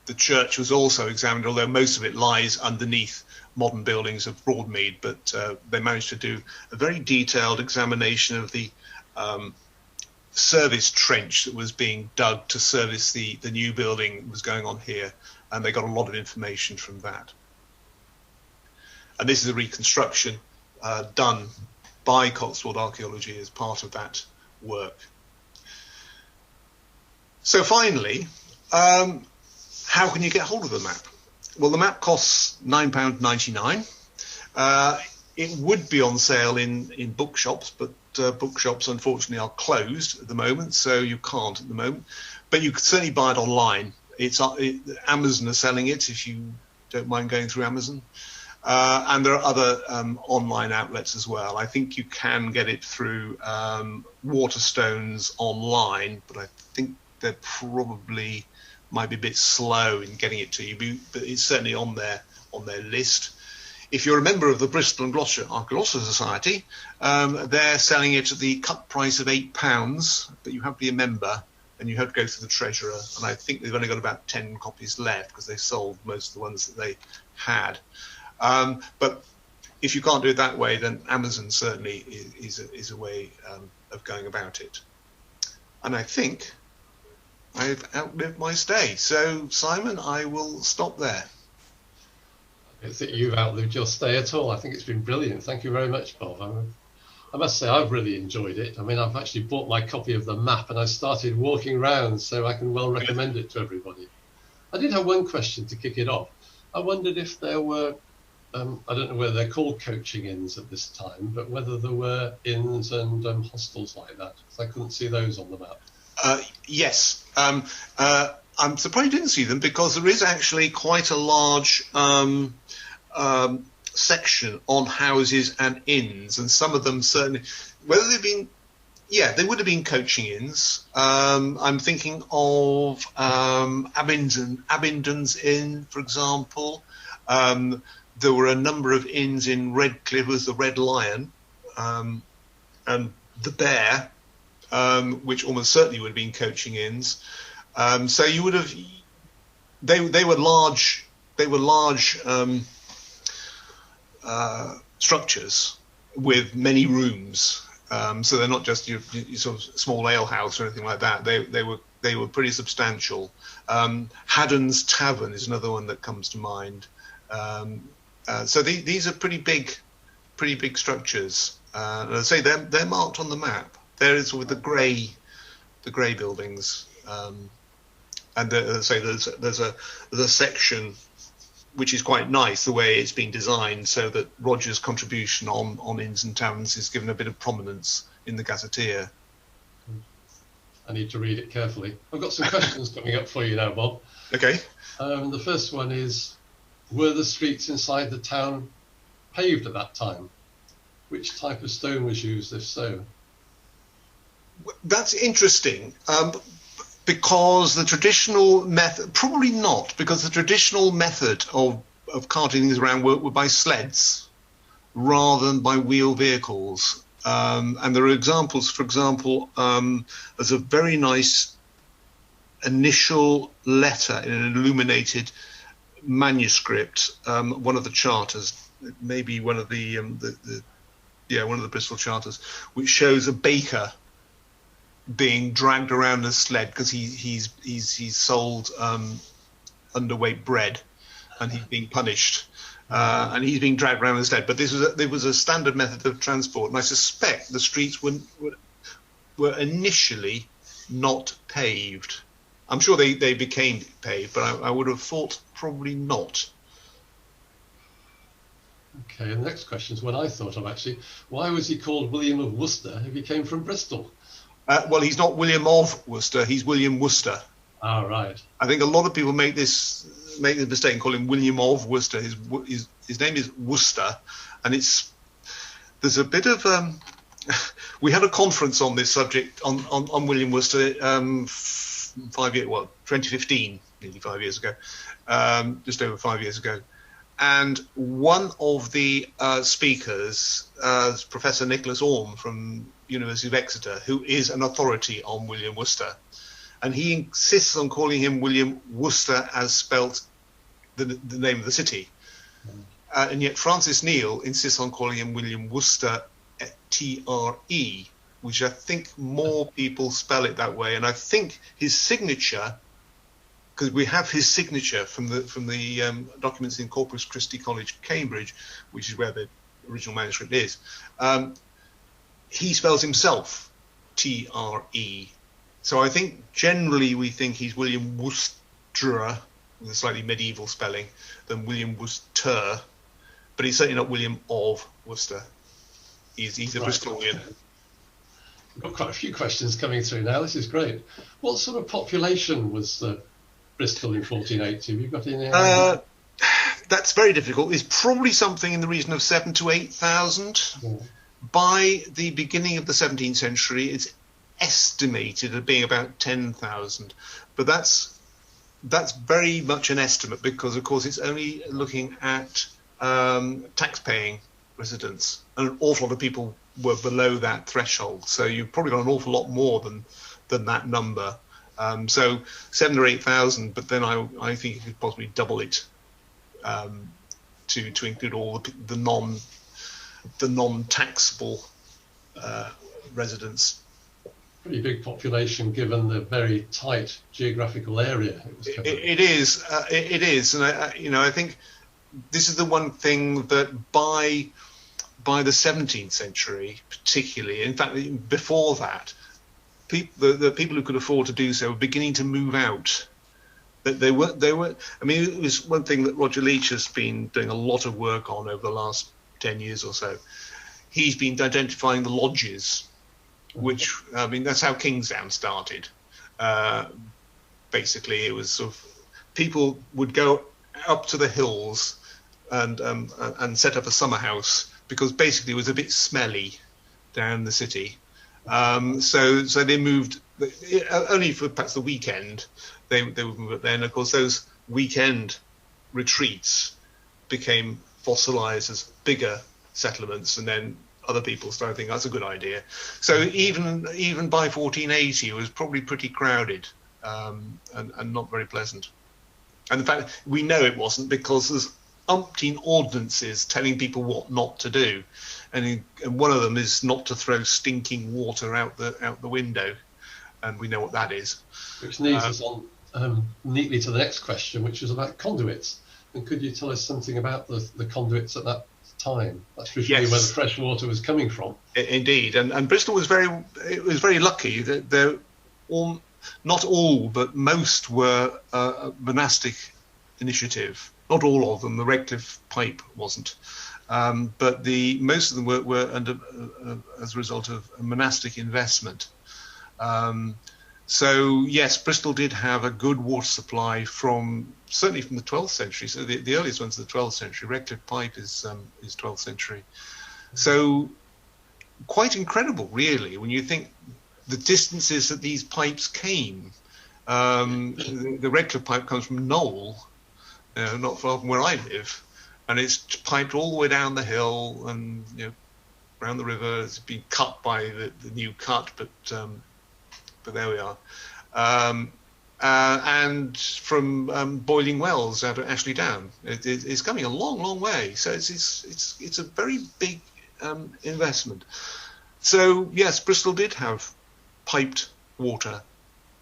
The church was also examined, although most of it lies underneath modern buildings of Broadmead, but they managed to do a very detailed examination of the service trench that was being dug to service the new building that was going on here, and they got a lot of information from that. And this is a reconstruction done by Cotswold Archaeology as part of that work. So finally, how can you get hold of the map? Well, the map costs £9.99. It would be on sale in bookshops, but bookshops unfortunately are closed at the moment, so you can't at the moment. But you could certainly buy it online. Amazon are selling it if you don't mind going through Amazon. And there are other online outlets as well. I think you can get it through Waterstones online, but I think they're probably might be a bit slow in getting it to you, but it's certainly on their list. If you're a member of the Bristol and Gloucestershire Archaeological Society, they're selling it at the cut price of £8, but you have to be a member and you have to go through the treasurer. And I think they've only got about 10 copies left because they sold most of the ones that they had. But if you can't do it that way, then Amazon certainly is a way of going about it. And I think I've outlived my stay. So, Simon, I will stop there. I don't think you've outlived your stay at all. I think it's been brilliant. Thank you very much, Bob. I must say I've really enjoyed it. I mean, I've actually bought my copy of the map and I started walking around, so I can well recommend it to everybody. I did have one question to kick it off. I wondered if there were, I don't know whether they're called coaching inns at this time, but whether there were inns and hostels like that, because I couldn't see those on the map. Yes. I'm surprised you didn't see them because there is actually quite a large section on houses and inns, and some of them certainly, whether they've been, they would have been coaching inns. I'm thinking of Abingdon's Inn, for example. There were a number of inns in Redcliffe, was the Red Lion, and the Bear, which almost certainly would have been coaching inns. So you would have, they were large structures with many rooms. So they're not just your sort of small ale house or anything like that. They were pretty substantial. Haddon's Tavern is another one that comes to mind. So these are pretty big structures. And I say they're marked on the map. There is with the grey buildings, and as I say there's a section which is quite nice the way it's been designed, so that Roger's contribution on inns and taverns is given a bit of prominence in the Gazetteer. I need to read it carefully. I've got some questions coming up for you now, Bob. Okay. The first one is, were the streets inside the town paved at that time? Which type of stone was used, if so? That's interesting, because the traditional method, probably not, because the traditional method of carting things around were by sleds rather than by wheel vehicles. And there are examples, for example, there's a very nice initial letter in an illuminated manuscript, one of the charters, maybe one of the Bristol charters, which shows a baker being dragged around a sled because he's sold underweight bread and he's being punished, and he's being dragged around a sled. But there was a standard method of transport, and I suspect the streets were initially not paved. I'm sure they became paved, but I would have thought probably not. Okay, and the next question is one I thought of actually. Why was he called William of Worcester if he came from Bristol? Well, he's not William of Worcester, he's William Worcester. Ah, right. I think a lot of people make the mistake and call him William of Worcester. His name is Worcester, and there's a bit of we had a conference on this subject on William Worcester 2015, nearly 5 years ago, just over 5 years ago. And one of the speakers, Professor Nicholas Orme from University of Exeter, who is an authority on William Worcester, and he insists on calling him William Worcester as spelt the name of the city. And yet Francis Neal insists on calling him William Worcester, T-R-E, which I think more people spell it that way. And I think his signature, because we have his signature from the documents in Corpus Christi College, Cambridge, which is where the original manuscript is, he spells himself T-R-E. So I think generally we think he's William Worcester, with a slightly medieval spelling, than William Worcester, but he's certainly not William of Worcester. He's a Bristolian. We've got quite a few questions coming through now. This is great. What sort of population was Bristol in 1480? Have you got any idea? That's very difficult. It's probably something in the region of 7,000 to 8,000. Yeah. By the beginning of the 17th century, it's estimated at being about 10,000. But that's very much an estimate because, of course, it's only looking at tax-paying residents. And an awful lot of people were below that threshold. So you've probably got an awful lot more than that number. So 7,000 or 8,000, but then I think you could possibly double it to include all the non-taxable residents. Pretty big population given the very tight geographical area it was covering. It is, and I think this is the one thing that by the 17th century, particularly, in fact, before that, the people who could afford to do so were beginning to move out. That they were. I mean, it was one thing that Roger Leach has been doing a lot of work on over the last 10 years or so. He's been identifying the lodges, which, I mean, that's how Kingsdown started. Basically, it was sort of people would go up to the hills and set up a summer house because basically it was a bit smelly down the city. So they moved only for perhaps the weekend. They would move up there, and of course those weekend retreats became fossilized as bigger settlements, and then other people started thinking that's a good idea. So even by 1480, it was probably pretty crowded and not very pleasant. And in fact, we know it wasn't because there's umpteen ordinances telling people what not to do, and one of them is not to throw stinking water out the window, and we know what that is. Which leads us on neatly to the next question, which is about conduits. And could you tell us something about the conduits at that time? That's presumably where the fresh water was coming from. Indeed, and Bristol was very lucky that not all, but most were a monastic initiative. Not all of them. The Redcliffe pipe wasn't, but most of them were under as a result of a monastic investment. So yes, Bristol did have a good water supply certainly from the 12th century. So the earliest ones are the 12th century. Redcliffe pipe is 12th century. So quite incredible, really, when you think the distances that these pipes came. The Redcliffe pipe comes from Knowle, not far from where I live, and it's piped all the way down the hill and around the river. It's been cut by the new cut, but there we are. And from Boiling Wells out at Ashley Down, it's coming a long, long way. So it's a very big investment. So yes, Bristol did have piped water,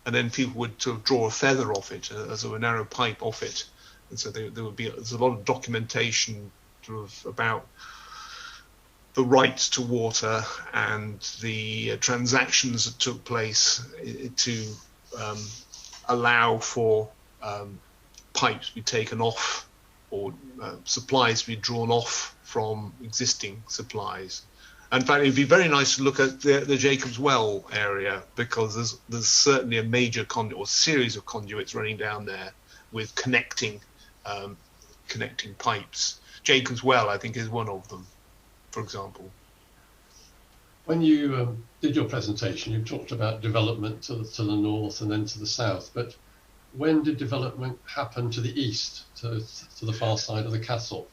and then people would sort of draw a feather off it, a sort of a narrow pipe off it, and so there's a lot of documentation sort of about the rights to water and the transactions that took place to allow for pipes to be taken off or supplies to be drawn off from existing supplies. In fact, it'd be very nice to look at the Jacob's Well area, because there's certainly a major conduit or series of conduits running down there with connecting pipes. Jacob's Well, I think, is one of them, for example. When you did your presentation, you talked about development to the north and then to the south, but when did development happen to the east, to the far side of the castle?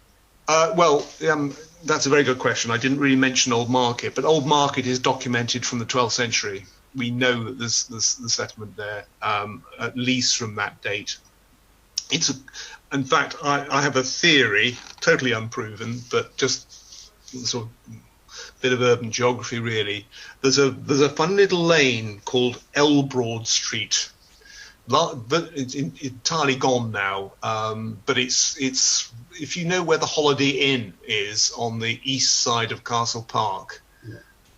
That's a very good question. I didn't really mention Old Market, but Old Market is documented from the 12th century. we know that there's the settlement there, at least from that date. In fact, I have a theory, totally unproven, but just sort of bit of urban geography really. There's a fun little lane called Elbroad Street, but it's entirely gone now. But it's if you know where the Holiday Inn is on the east side of Castle Park,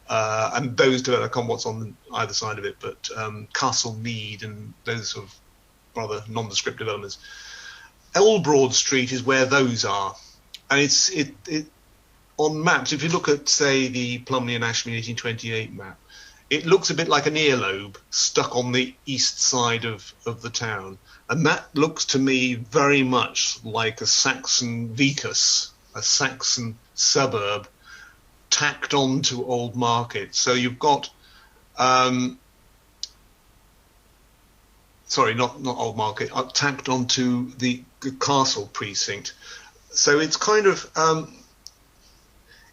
and those developed what's on either side of it, but Castle Mead and those sort of rather nondescript developments. Elbroad Street is where those are, and it's on maps. If you look at, say, the Plumley and Ashmead 1828 map, it looks a bit like an earlobe stuck on the east side of the town, and that looks to me very much like a Saxon vicus, a Saxon suburb tacked onto Old Market. So you've got sorry, not Old Market, tacked onto the castle precinct. So it's kind of,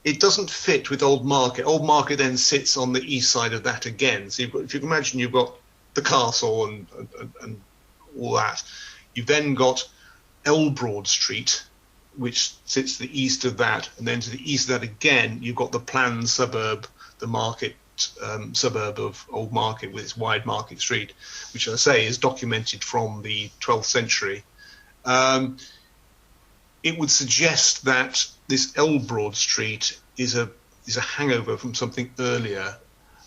it doesn't fit with Old Market. Old Market then sits on the east side of that again. So if you can imagine, you've got the castle and all that. You've then got Elbroad Street, which sits to the east of that, and then to the east of that again, you've got the planned suburb, the market suburb of Old Market with its wide Market Street, which, as I say, is documented from the 12th century. It would suggest that this Elbroad Street is a hangover from something earlier.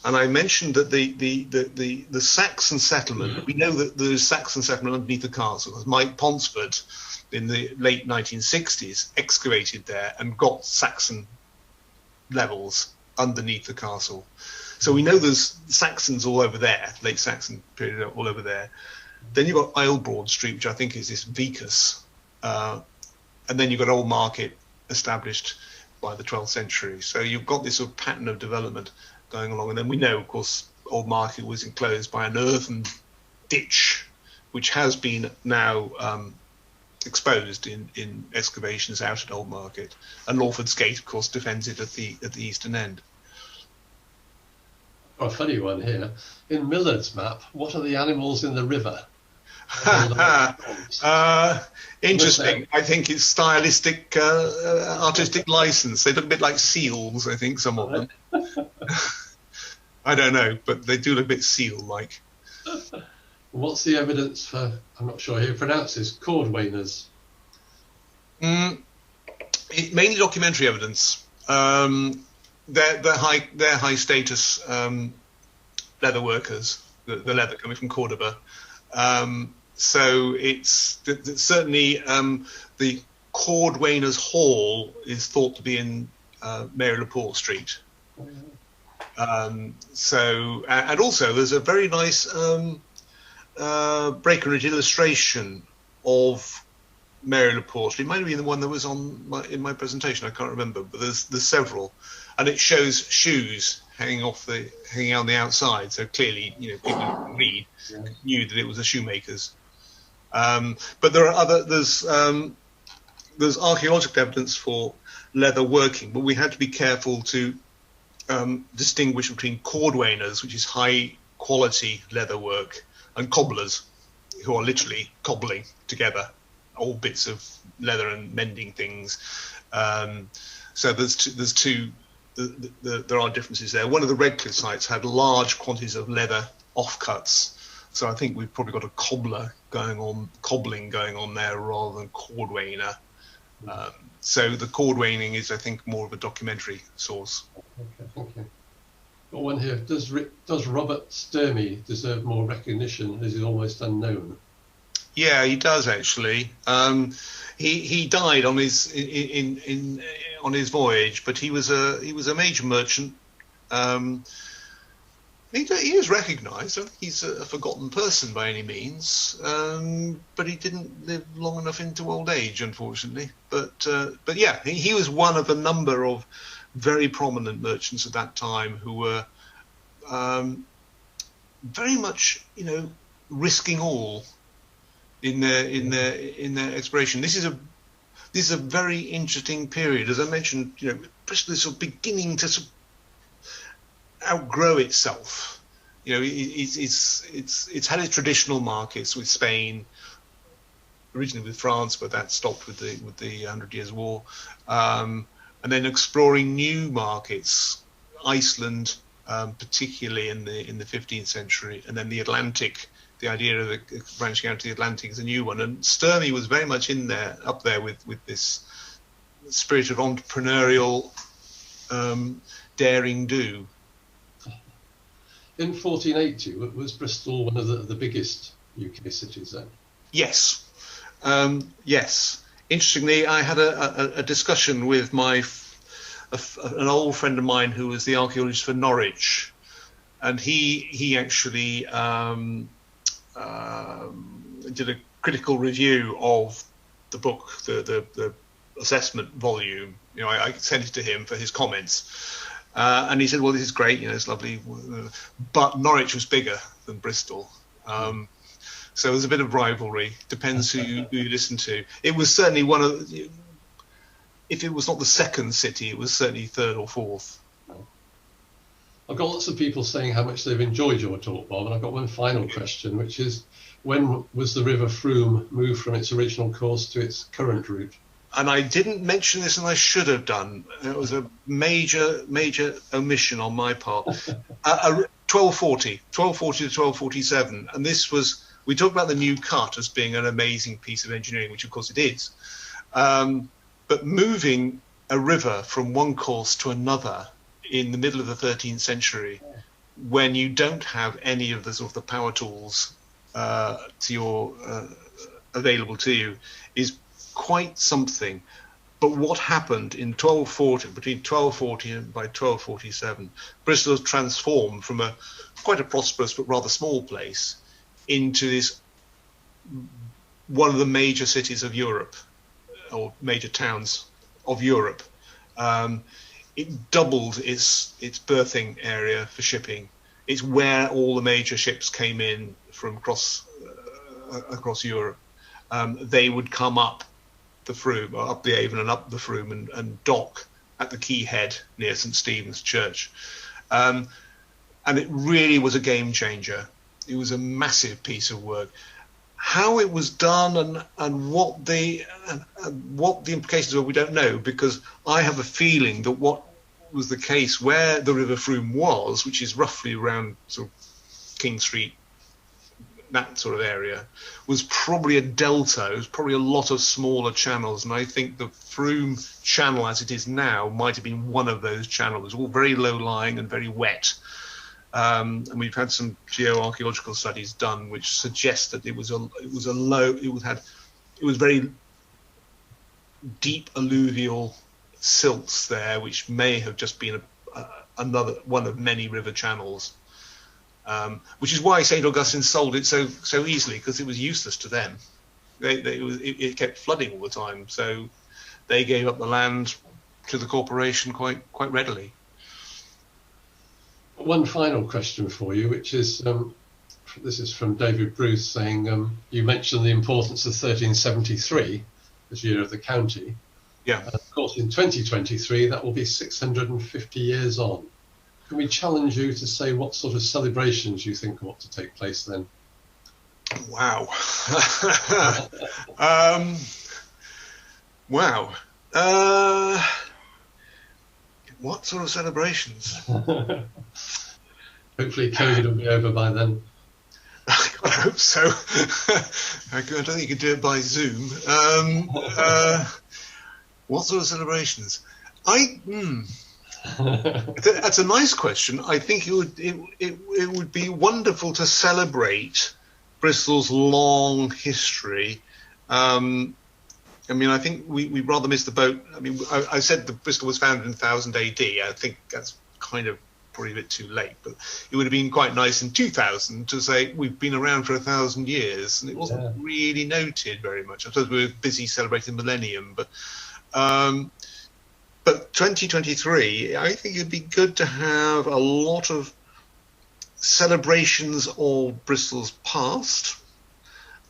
And I mentioned that the Saxon settlement, we know that there's Saxon settlement underneath the castle. Mike Ponsford in the late 1960s excavated there and got Saxon levels underneath the castle. So we know there's Saxons all over there, late Saxon period all over there. Then you've got Elbroad Street, which I think is this vicus. And then you've got Old Market established by the 12th century. So you've got this sort of pattern of development going along. And then we know, of course, Old Market was enclosed by an earthen ditch, which has been now exposed in excavations out at Old Market. And Lawford's Gate, of course, defends it at the eastern end. Oh, a funny one here. In Millard's map, what are the animals in the river? Interesting. I think it's stylistic, artistic license. They look a bit like seals, I think, some of them. I don't know, but they do look a bit seal-like. What's the evidence for, I'm not sure how you pronounce this, cordwainers? Mainly documentary evidence. They're high status leather workers, the leather coming from Cordoba. So it's certainly the Cordwainers Hall is thought to be in Mary Laporte Street. So and also there's a very nice Breckenridge illustration of Mary Laporte Street. It might have been the one that was in my presentation. I can't remember, but there's several, and it shows shoes hanging on the outside. So clearly, people who can read knew that it was a shoemaker's. But there are there's archaeological evidence for leather working, but we had to be careful to distinguish between cordwainers, which is high quality leather work, and cobblers, who are literally cobbling together old bits of leather and mending things. So there are differences there. One of the Redcliffe sites had large quantities of leather offcuts. So I think we've probably got a cobbling going on there rather than cordwainer. So the cordwaining is, I think, more of a documentary source. Okay, thank you. Got one here. Does Robert Sturmey deserve more recognition, as he's almost unknown? Yeah, he does actually. He died on his on his voyage, but he was a major merchant. He is recognised. He's a forgotten person by any means, but he didn't live long enough into old age, unfortunately. But yeah, he was one of a number of very prominent merchants at that time who were very much, risking all in their exploration. This is a very interesting period, as I mentioned. Bristol is sort of beginning to outgrow itself. it's had its traditional markets with Spain, originally with France, but that stopped with the 100 Years' War, and then exploring new markets, Iceland, particularly in the 15th century, and then the Atlantic. The idea of branching out to the Atlantic is a new one, and Sturmey was very much up there with this spirit of entrepreneurial daring do. In 1480, was Bristol one of the biggest UK cities then? Yes. Yes. Interestingly, I had a discussion with an old friend of mine who was the archaeologist for Norwich, and he actually did a critical review of the book, the assessment volume. I sent it to him for his comments, and he said, "Well, this is great. It's lovely, but Norwich was bigger than Bristol." So there's a bit of rivalry. Depends who you listen to. It was certainly one of, if it was not the second city, it was certainly third or fourth. I've got lots of people saying how much they've enjoyed your talk, Bob, and I've got one final question, which is, when was the River Frome moved from its original course to its current route? And I didn't mention this, and I should have done. It was a major omission on my part. 1240 to 1247, and this was, we talk about the new cut as being an amazing piece of engineering, which of course it is. But moving a river from one course to another in the middle of the 13th century, when you don't have any of the sort of the power tools available to you, is quite something. But what happened in 1240, between 1240 and by 1247, Bristol was transformed from quite a prosperous but rather small place into this one of the major cities of Europe, or major towns of Europe. It doubled its berthing area for shipping. It's where all the major ships came in from across Europe. They would come up the Frome, or up the Avon and up the Frome, and dock at the quay head near St Stephen's Church. And it really was a game changer. It was a massive piece of work. How it was done and what the implications were, we don't know, because I have a feeling that what was the case where the River Frome was, which is roughly around sort of King Street, that sort of area, was probably a delta. It was probably a lot of smaller channels, and I think the Frome channel as it is now might have been one of those channels, all very low lying and very wet. And we've had some geoarchaeological studies done which suggest that it was very deep alluvial silts there, which may have just been another one of many river channels. Which is why St Augustine sold it so easily, because it was useless to them. It kept flooding all the time, so they gave up the land to the corporation quite readily. One final question for you, which is, this is from David Bruce saying, you mentioned the importance of 1373 as year of the county. Yeah. And of course, in 2023, that will be 650 years on. Can we challenge you to say what sort of celebrations you think ought to take place then? Wow. Wow. What sort of celebrations? Hopefully COVID will be over by then. I hope so. I don't think you can do it by Zoom. What sort of celebrations? That's a nice question. I think it would be wonderful to celebrate Bristol's long history. I mean, I think we rather missed the boat. I mean, I said that Bristol was founded in 1000 AD. I think that's kind of probably a bit too late, but it would have been quite nice in 2000 to say we've been around for 1,000 years, and it wasn't really noted very much. I suppose we were busy celebrating the millennium, but 2023, I think it'd be good to have a lot of celebrations of Bristol's past,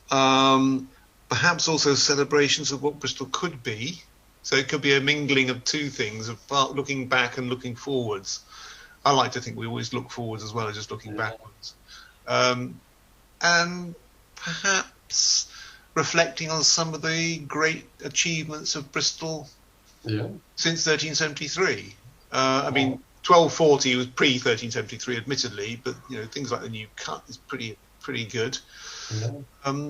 perhaps also celebrations of what Bristol could be. So it could be a mingling of two things, of looking back and looking forwards. I like to think we always look forwards as well as just looking backwards. And perhaps reflecting on some of the great achievements of Bristol since 1373. I mean, 1240 was pre-1373, admittedly, but things like the new cut is pretty good.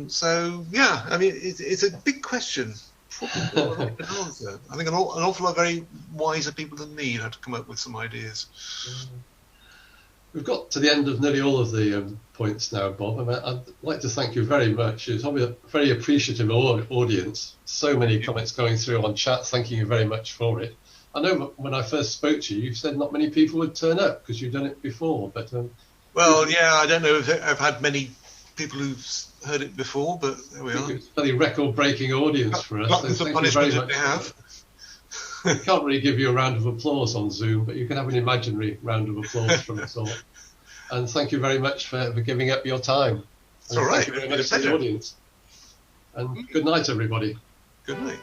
So yeah, I mean, it's a big question. Probably an answer. I think an awful lot of very wiser people than me had to come up with some ideas. We've got to the end of nearly all of the points now, Bob. I mean, I'd like to thank you very much. It's probably a very appreciative audience. So many comments going through on chat. Thanking you very much for it. I know when I first spoke to you, you said not many people would turn up because you've done it before. But well, yeah, I don't know if I've had many people who've heard it before, but there we are. It's a very record-breaking audience for us. So thank you very much. We can't really give you a round of applause on Zoom, but you can have an imaginary round of applause from us all. And thank you very much for giving up your time. It's all right. Thank you very much for the audience. And good night, everybody. Good night.